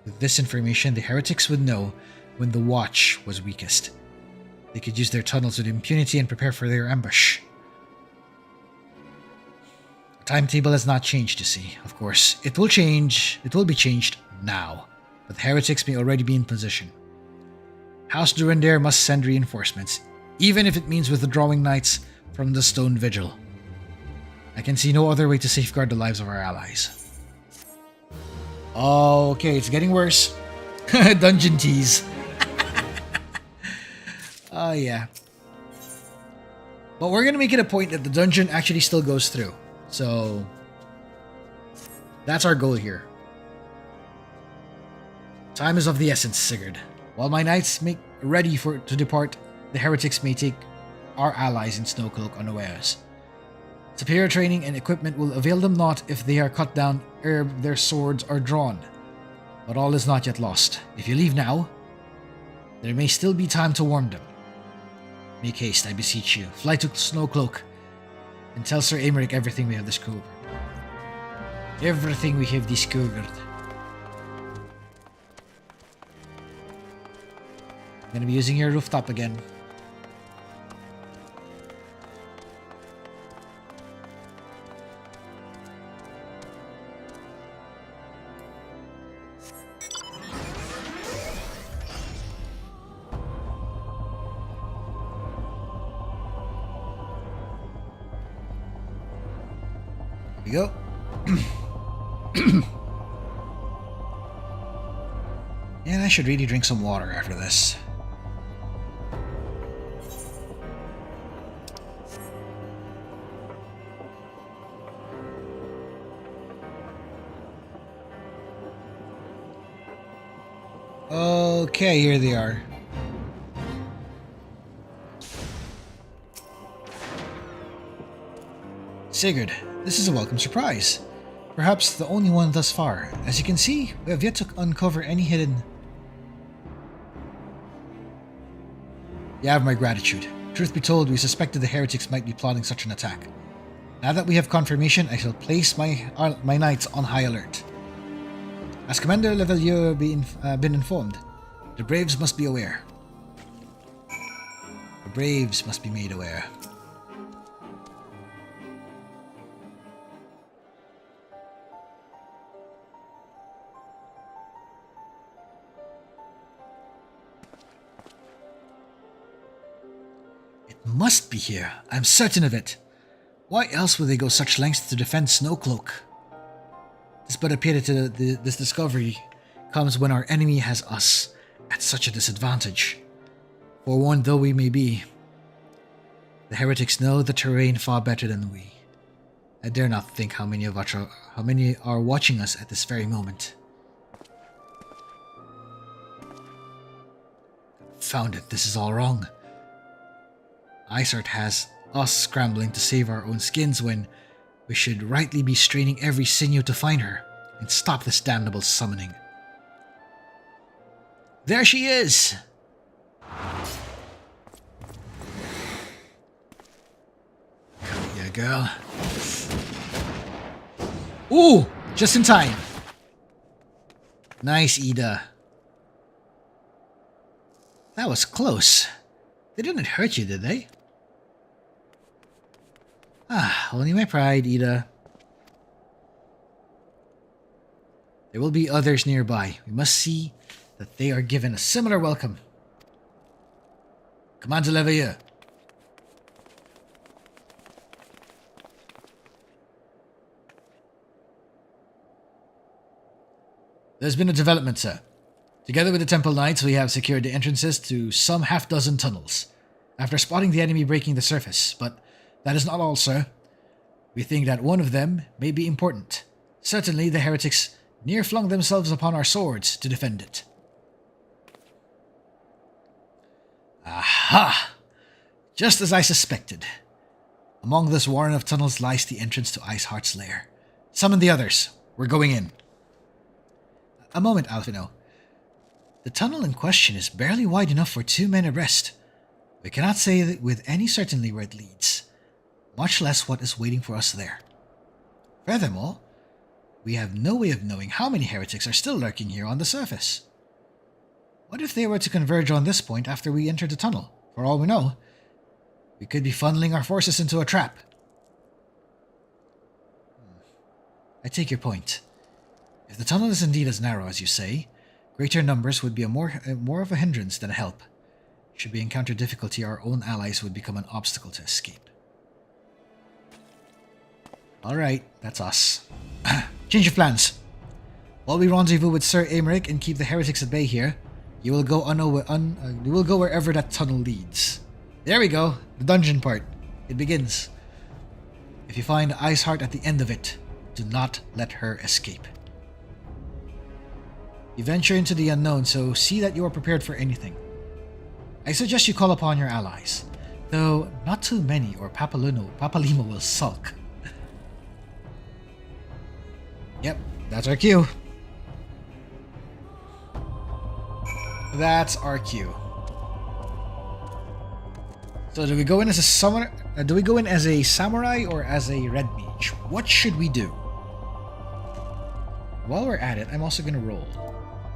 A: With this information, the heretics would know when the watch was weakest. They could use their tunnels with impunity and prepare for their ambush. The timetable has not changed, you see. Of course, it will change. It will be changed now. But the heretics may already be in position. House Durandare must send reinforcements, even if it means withdrawing knights from the Stone Vigil. I can see no other way to safeguard the lives of our allies. Okay, it's getting worse. Dungeon tease. Oh, yeah. But we're going to make it a point that the dungeon actually still goes through. So, that's our goal here. Time is of the essence, Sigurd. While my knights make ready to depart, the heretics may take our allies in Snowcloak unawares. Superior training and equipment will avail them not if they are cut down ere their swords are drawn. But all is not yet lost. If you leave now, there may still be time to warn them. Make haste, I beseech you. Fly to Snowcloak and tell Sir Aymeric everything we have discovered. Everything we have discovered. I'm gonna be using your rooftop again. Here we go. And I should really drink some water after this. Okay, here they are. Sigurd, this is a welcome surprise. Perhaps the only one thus far. As you can see, we have yet to uncover any hidden... You have my gratitude. Truth be told, we suspected the heretics might be plotting such an attack. Now that we have confirmation, I shall place my knights on high alert. As Commander Levelier been informed, the Braves must be aware. The Braves must be made aware. It must be here. I'm certain of it. Why else would they go such lengths to defend Snowcloak? This but appeared to this discovery comes when our enemy has us at such a disadvantage. Forewarned though we may be, the heretics know the terrain far better than we. I dare not think how many are watching us at this very moment. Found it, this is all wrong. Iceheart has us scrambling to save our own skins when we should rightly be straining every sinew to find her and stop this damnable summoning. There she is! Yeah, girl. Ooh! Just in time. Nice, Ida. That was close. They didn't hurt you, did they? Ah, only my pride, Ida. There will be others nearby. We must see that they are given a similar welcome. Commander Levelier. There's been a development, sir. Together with the Temple Knights, we have secured the entrances to some half-dozen tunnels, after spotting the enemy breaking the surface, but that is not all, sir. We think that one of them may be important. Certainly, the heretics near flung themselves upon our swords to defend it. Aha! Just as I suspected. Among this warren of tunnels lies the entrance to Iceheart's lair. Summon the others. We're going in. A moment, Alphinaud. The tunnel in question is barely wide enough for 2 men abreast. We cannot say that with any certainty where it leads, much less what is waiting for us there. Furthermore, we have no way of knowing how many heretics are still lurking here on the surface. What if they were to converge on this point after we enter the tunnel? For all we know, we could be funneling our forces into a trap. I take your point. If the tunnel is indeed as narrow as you say, greater numbers would be more of a hindrance than a help. Should we encounter difficulty, our own allies would become an obstacle to escape. Alright, that's us. Change of plans. While we rendezvous with Sir Aymeric and keep the heretics at bay here, you will go wherever that tunnel leads. There we go, the dungeon part. It begins. If you find Iceheart at the end of it, do not let her escape. You venture into the unknown, so see that you are prepared for anything. I suggest you call upon your allies, though not too many or Papalimo will sulk. Yep, that's our cue. That's our cue. So do we go in as a summoner? Do we go in as a samurai or as a red mage? What should we do? While we're at it, I'm also gonna roll.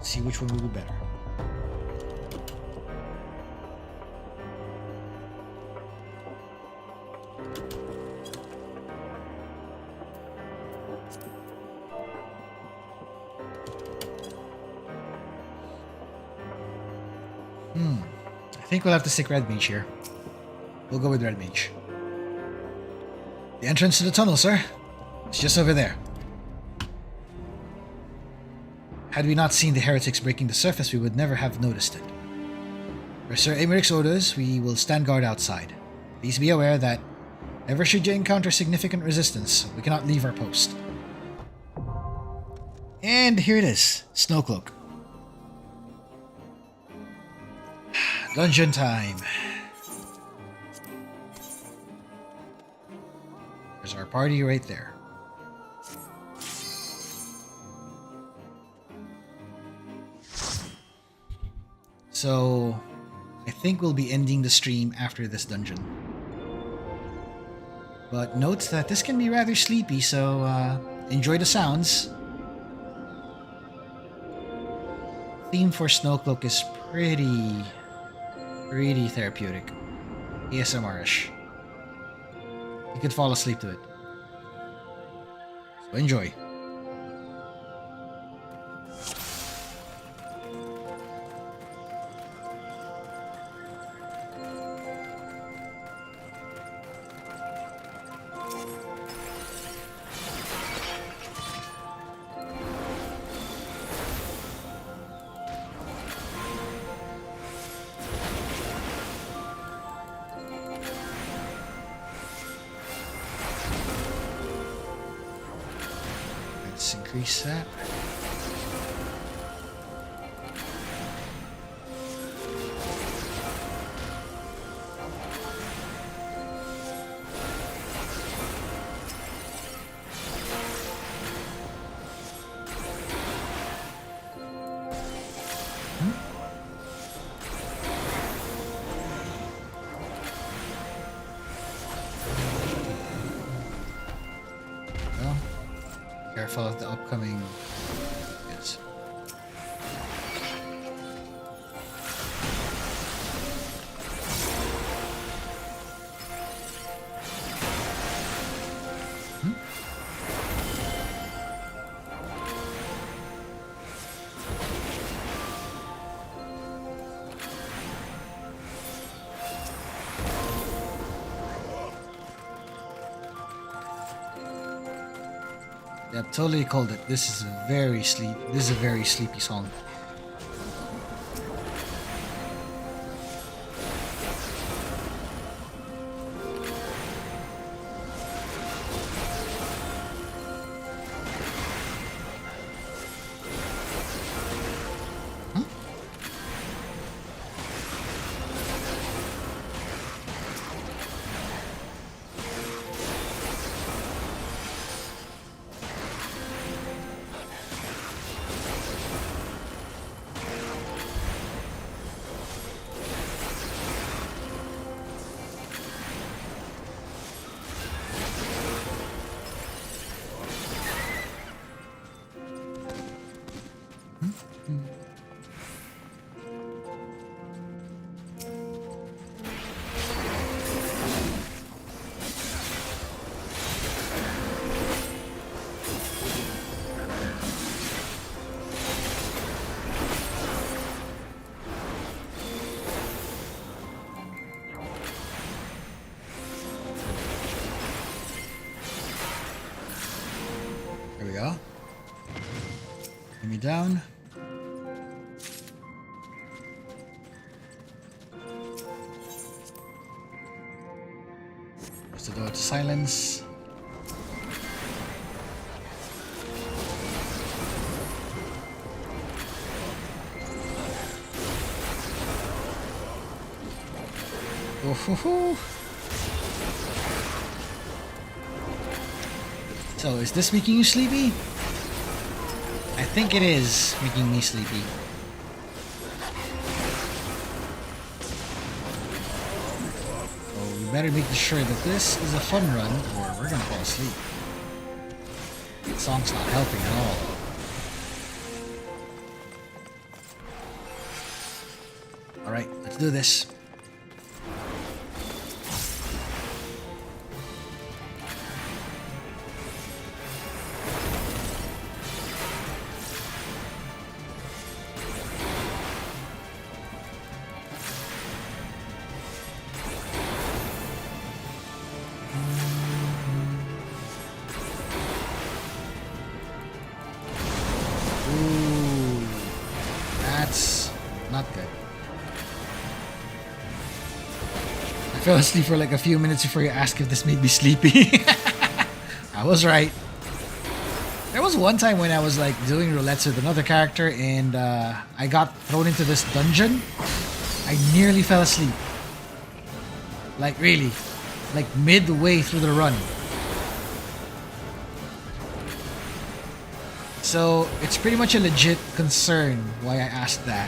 A: See which one will be better. I think we'll have to stick red mage here. We'll go with red mage. The entrance to the tunnel, sir. It's just over there. Had we not seen the heretics breaking the surface, we would never have noticed it. For Sir Americ's orders, we will stand guard outside. Please be aware that, ever should you encounter significant resistance, we cannot leave our post. And here it is, Snowcloak. Dungeon time. There's our party right there. So, I think we'll be ending the stream after this dungeon. But note that this can be rather sleepy, so enjoy the sounds. Theme for Snowcloak is pretty therapeutic. ASMR-ish. You could fall asleep to it. So enjoy. Let's increase that. Careful of the upcoming hits. Yep, totally called it. This is a very sleepy song. There we go. Get me down. There's the door to silence. Oh, hoo, hoo. So, is this making you sleepy? I think it is making me sleepy. better make sure that this is a fun run or we're gonna fall asleep. The song's not helping at all. Alright, let's do this. Ooh, that's not good. I fell asleep for like a few minutes before you asked if this made me sleepy. I was right. There was one time when I was like doing roulettes with another character and I got thrown into this dungeon. I nearly fell asleep. Like really. Like midway through the run. So it's pretty much a legit concern why I asked that.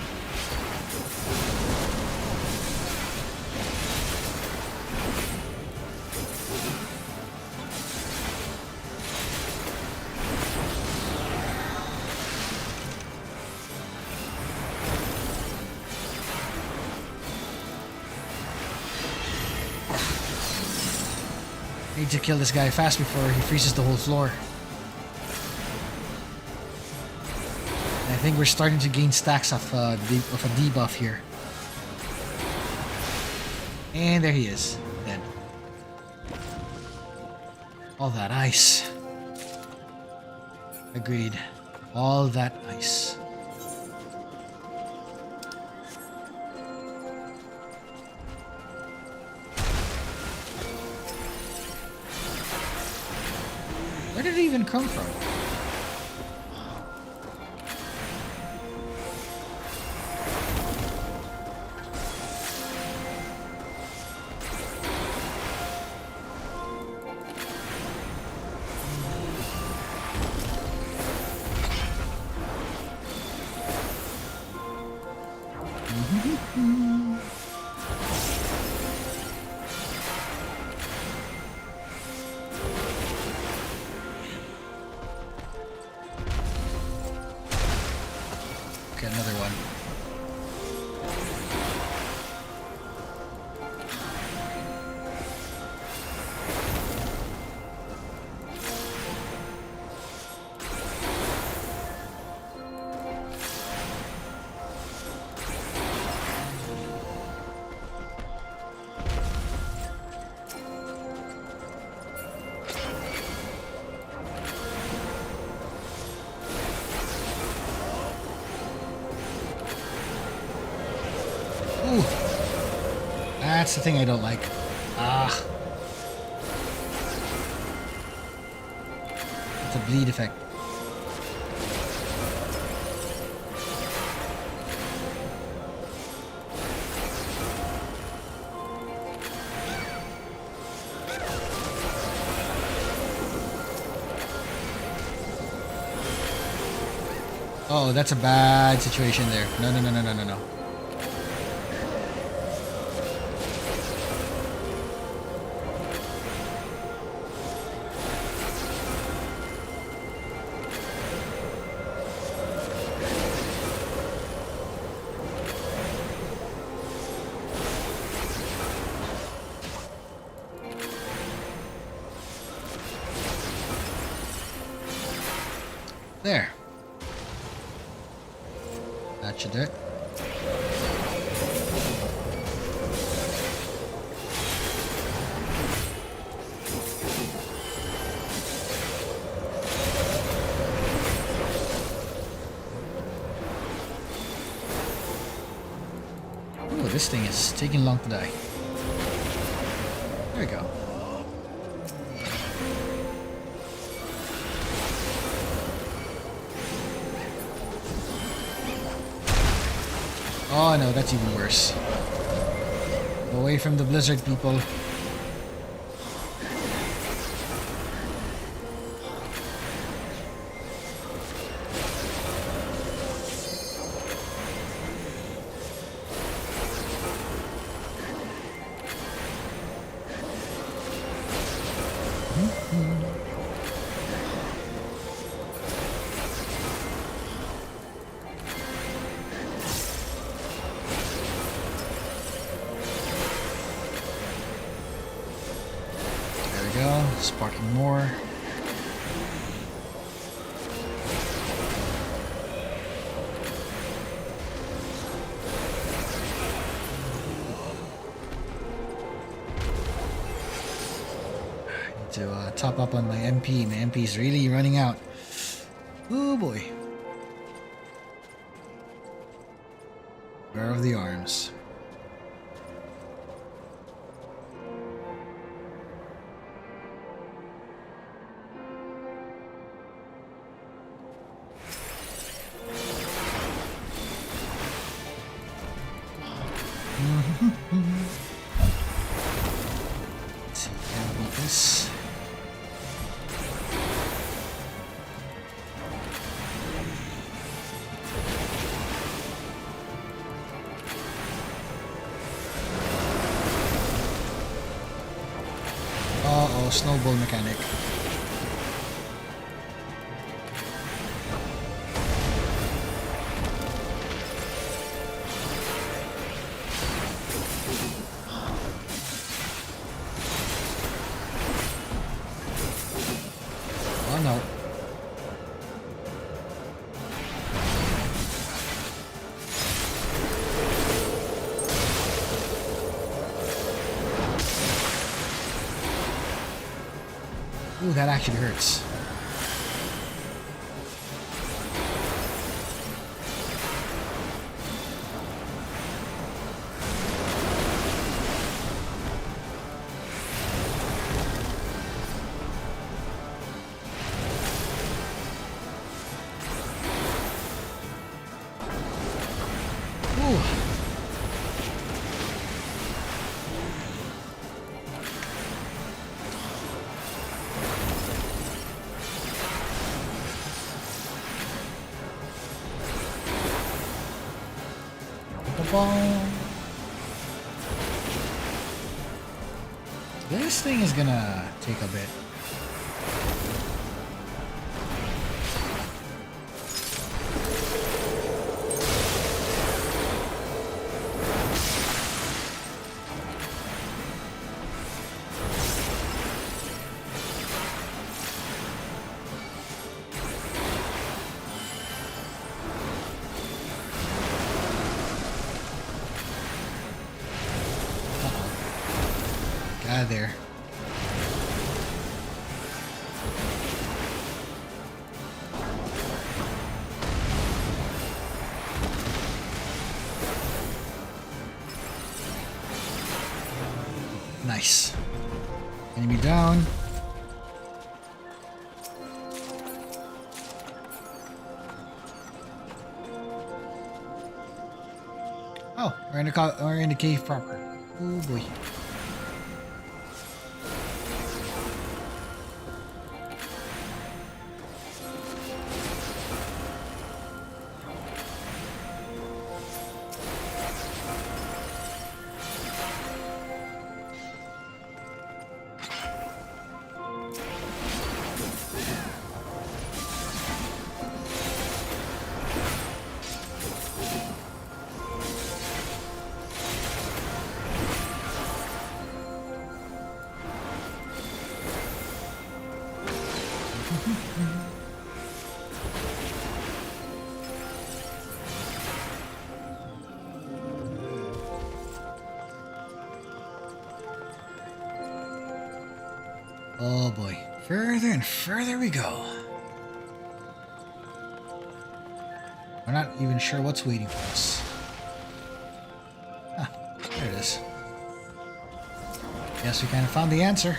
A: Need to kill this guy fast before he freezes the whole floor. I think we're starting to gain stacks of a debuff here. And there he is, dead. All that ice. Agreed. All that ice. Where did it even come from? Okay, another one. Ooh. That's the thing I don't like. Ah. It's a bleed effect. Oh, that's a bad situation there. No, no, no, no, no, no, no. There. That should do it. Ooh, this thing is taking long to die. There we go. Oh no, that's even worse. Away from the blizzard, people. Sparking more. Need to top up on my MP. My MP's really running out. Oh boy. Beware of the arms. Let's see, can I beat this? Uh-oh, snowball mechanic. Oh no. Ooh, that actually hurts. Ooh. This thing is gonna take a bit. Out of there. Nice. Enemy down. Oh, we're in the cave proper. Oh boy. Oh boy, further and further we go. We're not even sure what's waiting for us. Ah, there it is. Guess we kind of found the answer.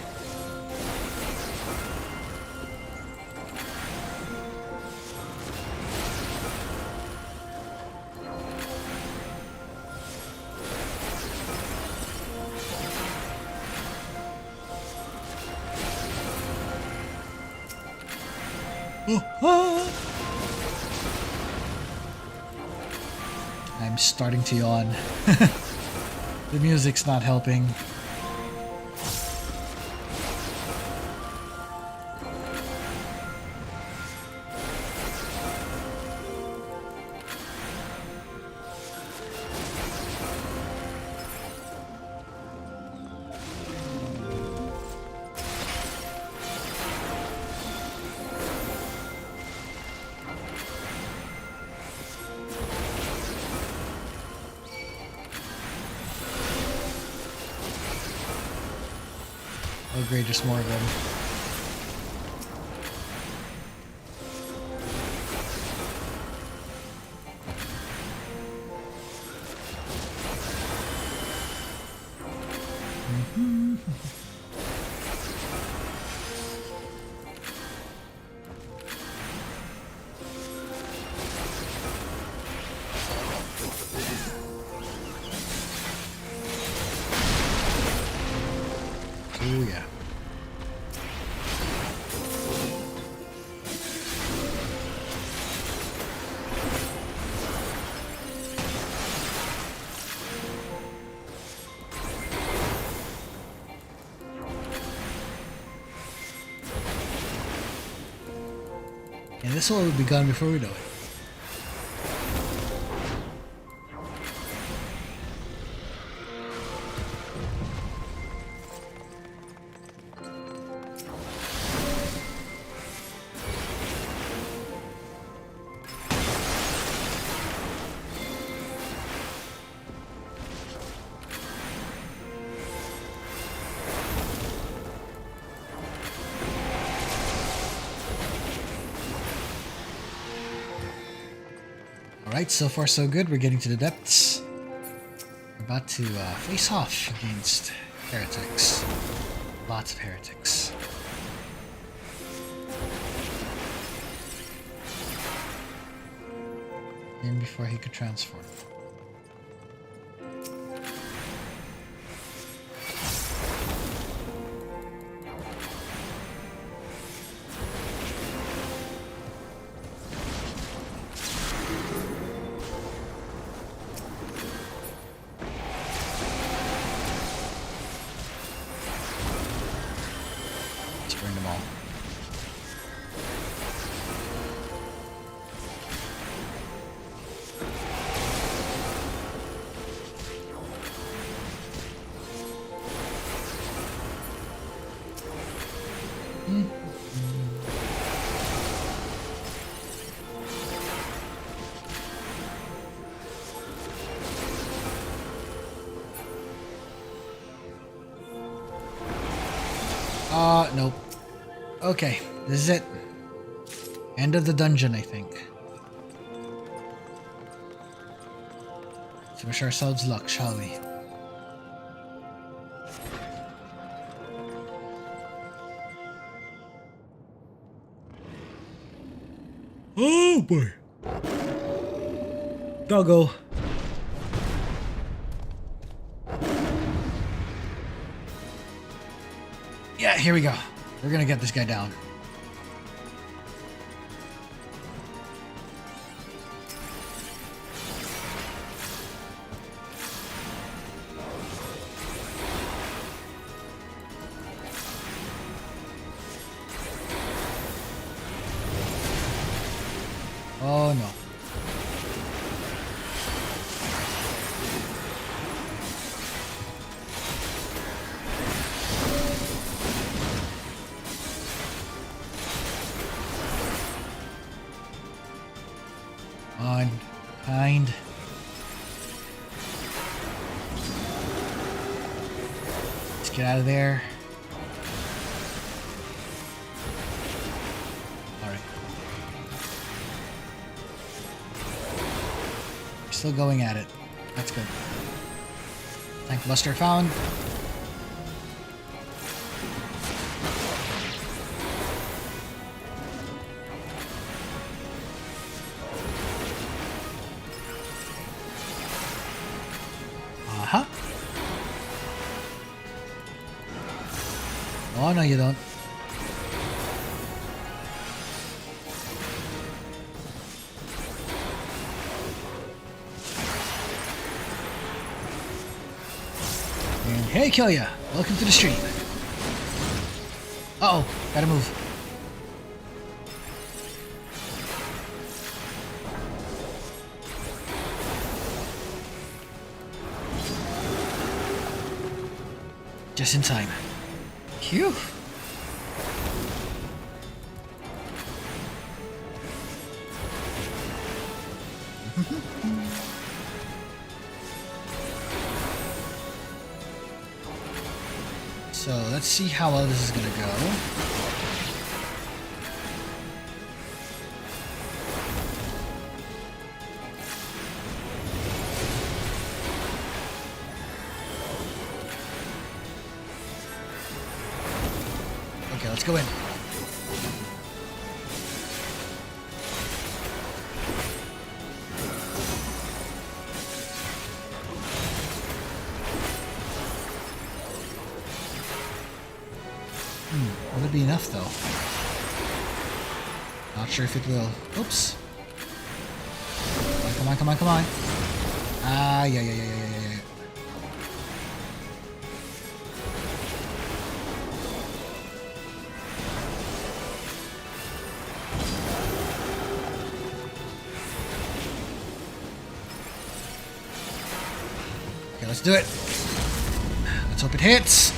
A: I'm starting to yawn. The music's not helping. Oh great, there's more of them. Oh yeah. And this one will be gone before we know it. Alright, so far so good. We're getting to the depths. We're about to face off against heretics. Lots of heretics. And before he could transform. Bring them all. Nope. Okay, this is it. End of the dungeon, I think. Let's wish ourselves luck, shall we? Oh boy. Doggo. Yeah, here we go. We're gonna get this guy down. Oh no. On, kind. Let's get out of there. Alright. Still going at it. That's good. Tank Buster found. Uh-huh. Oh, no, you don't. And hey, kill ya! Welcome to the stream. Uh-oh, gotta move. Just in time. Phew. So let's see how well this is gonna go. Okay, let's go in. Will it be enough though? Not sure if it will. Oops. Come on, come on, come on. Ah, yeah. Okay, let's do it. Let's hope it hits.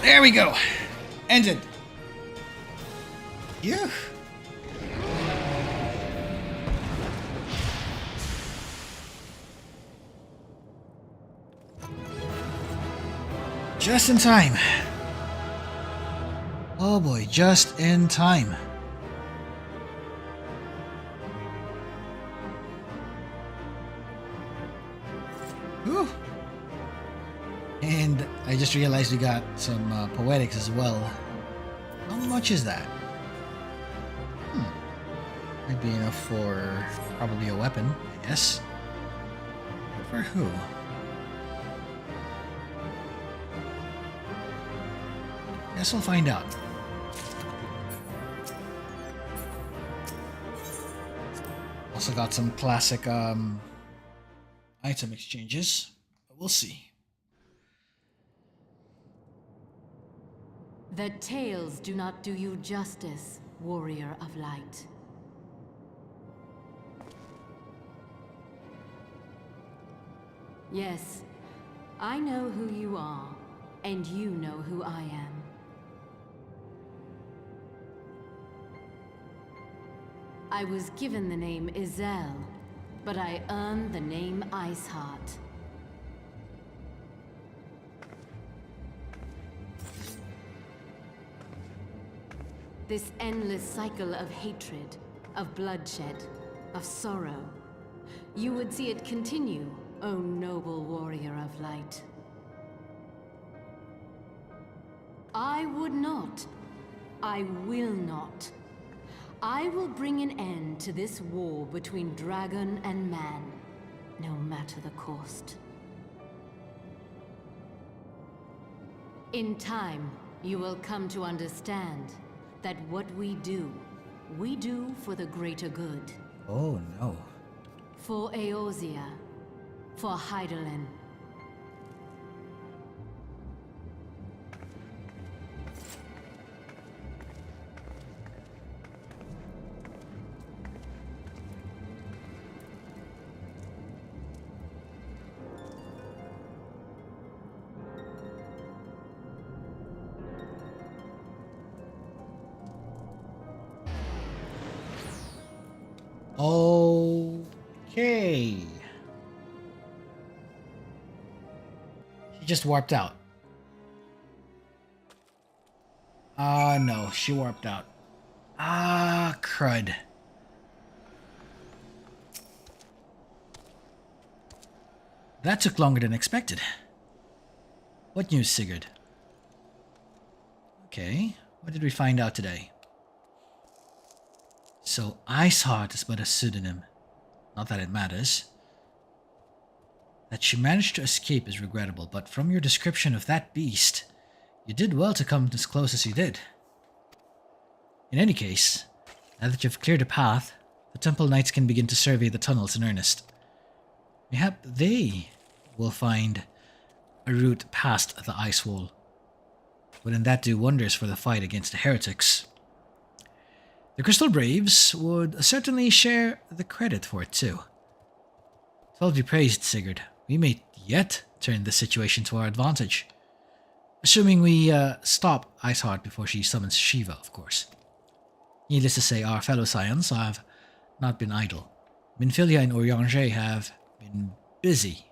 A: There we go. Ended. Yeah. Just in time. Oh boy, just in time. Whew. And I just realized we got some poetics as well. How much is that? Might be enough for probably a weapon, I guess. For who? Guess we'll find out. Also got some classic item exchanges, but we'll see.
G: The tales do not do you justice, warrior of light. Yes, I know who you are, and you know who I am. I was given the name Izel, but I earned the name Iceheart. This endless cycle of hatred, of bloodshed, of sorrow. You would see it continue, O noble warrior of light. I would not. I will not. I will bring an end to this war between dragon and man, no matter the cost. In time, you will come to understand that what we do for the greater good.
A: Oh no.
G: For Eorzea, for Hydaelyn.
A: Okay. She just warped out. Ah, no, she warped out. Ah, crud. That took longer than expected. What news, Sigurd? Okay, what did we find out today? So, Iceheart is but a pseudonym. Not that it matters. That she managed to escape is regrettable, but from your description of that beast, you did well to come as close as you did. In any case, now that you've cleared a path, the Temple Knights can begin to survey the tunnels in earnest. Mayhap they will find a route past the ice wall. Wouldn't that do wonders for the fight against the heretics? The Crystal Braves would certainly share the credit for it too. 'Twill be praised, Sigurd. We may yet turn the situation to our advantage. Assuming we stop Iceheart before she summons Shiva, of course. Needless to say, our fellow Scions have not been idle. Minfilia and Urianger have been busy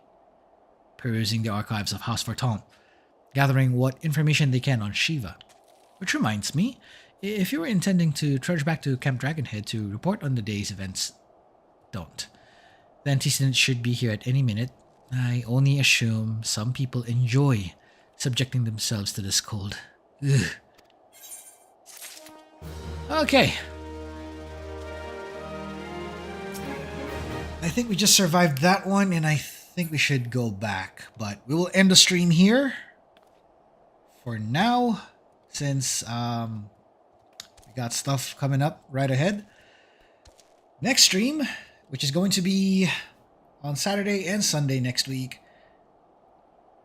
A: perusing the archives of House Fortemps, gathering what information they can on Shiva. Which reminds me, if you were intending to trudge back to Camp Dragonhead to report on the day's events, don't. The antecedents should be here at any minute. I only assume some people enjoy subjecting themselves to this cold. Ugh. Okay. I think we just survived that one, and I think we should go back. But we will end the stream here for now, since we got stuff coming up right ahead. Next stream, which is going to be on Saturday and Sunday next week.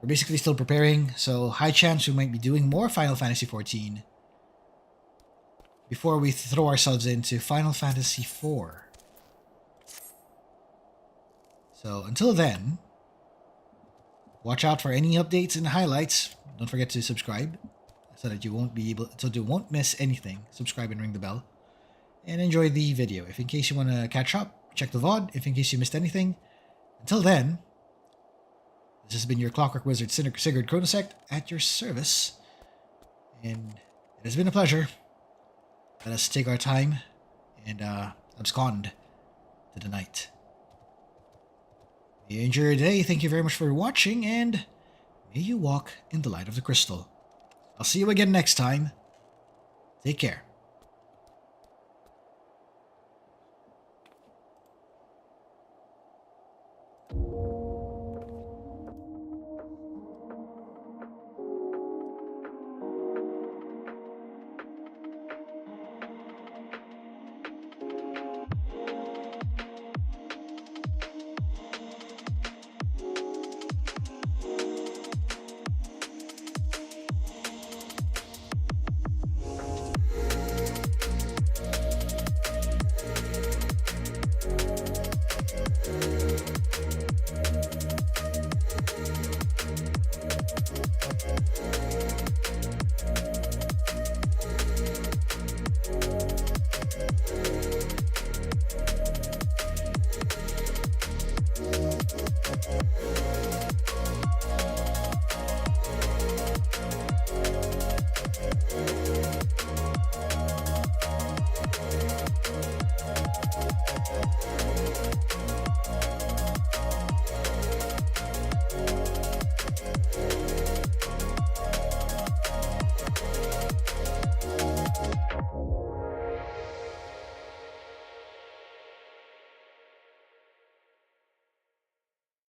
A: We're basically still preparing, so high chance we might be doing more Final Fantasy XIV before we throw ourselves into Final Fantasy IV. So until then, watch out for any updates and highlights. Don't forget to subscribe so that you won't miss anything. Subscribe and ring the bell. And enjoy the video. If in case you want to catch up, check the VOD. If in case you missed anything. Until then, this has been your Clockwork Wizard, Sigurd Chronosecht, at your service. And it has been a pleasure. Let us take our time and abscond to the night. May you enjoy your day. Thank you very much for watching, and may you walk in the light of the crystal. I'll see you again next time. Take care.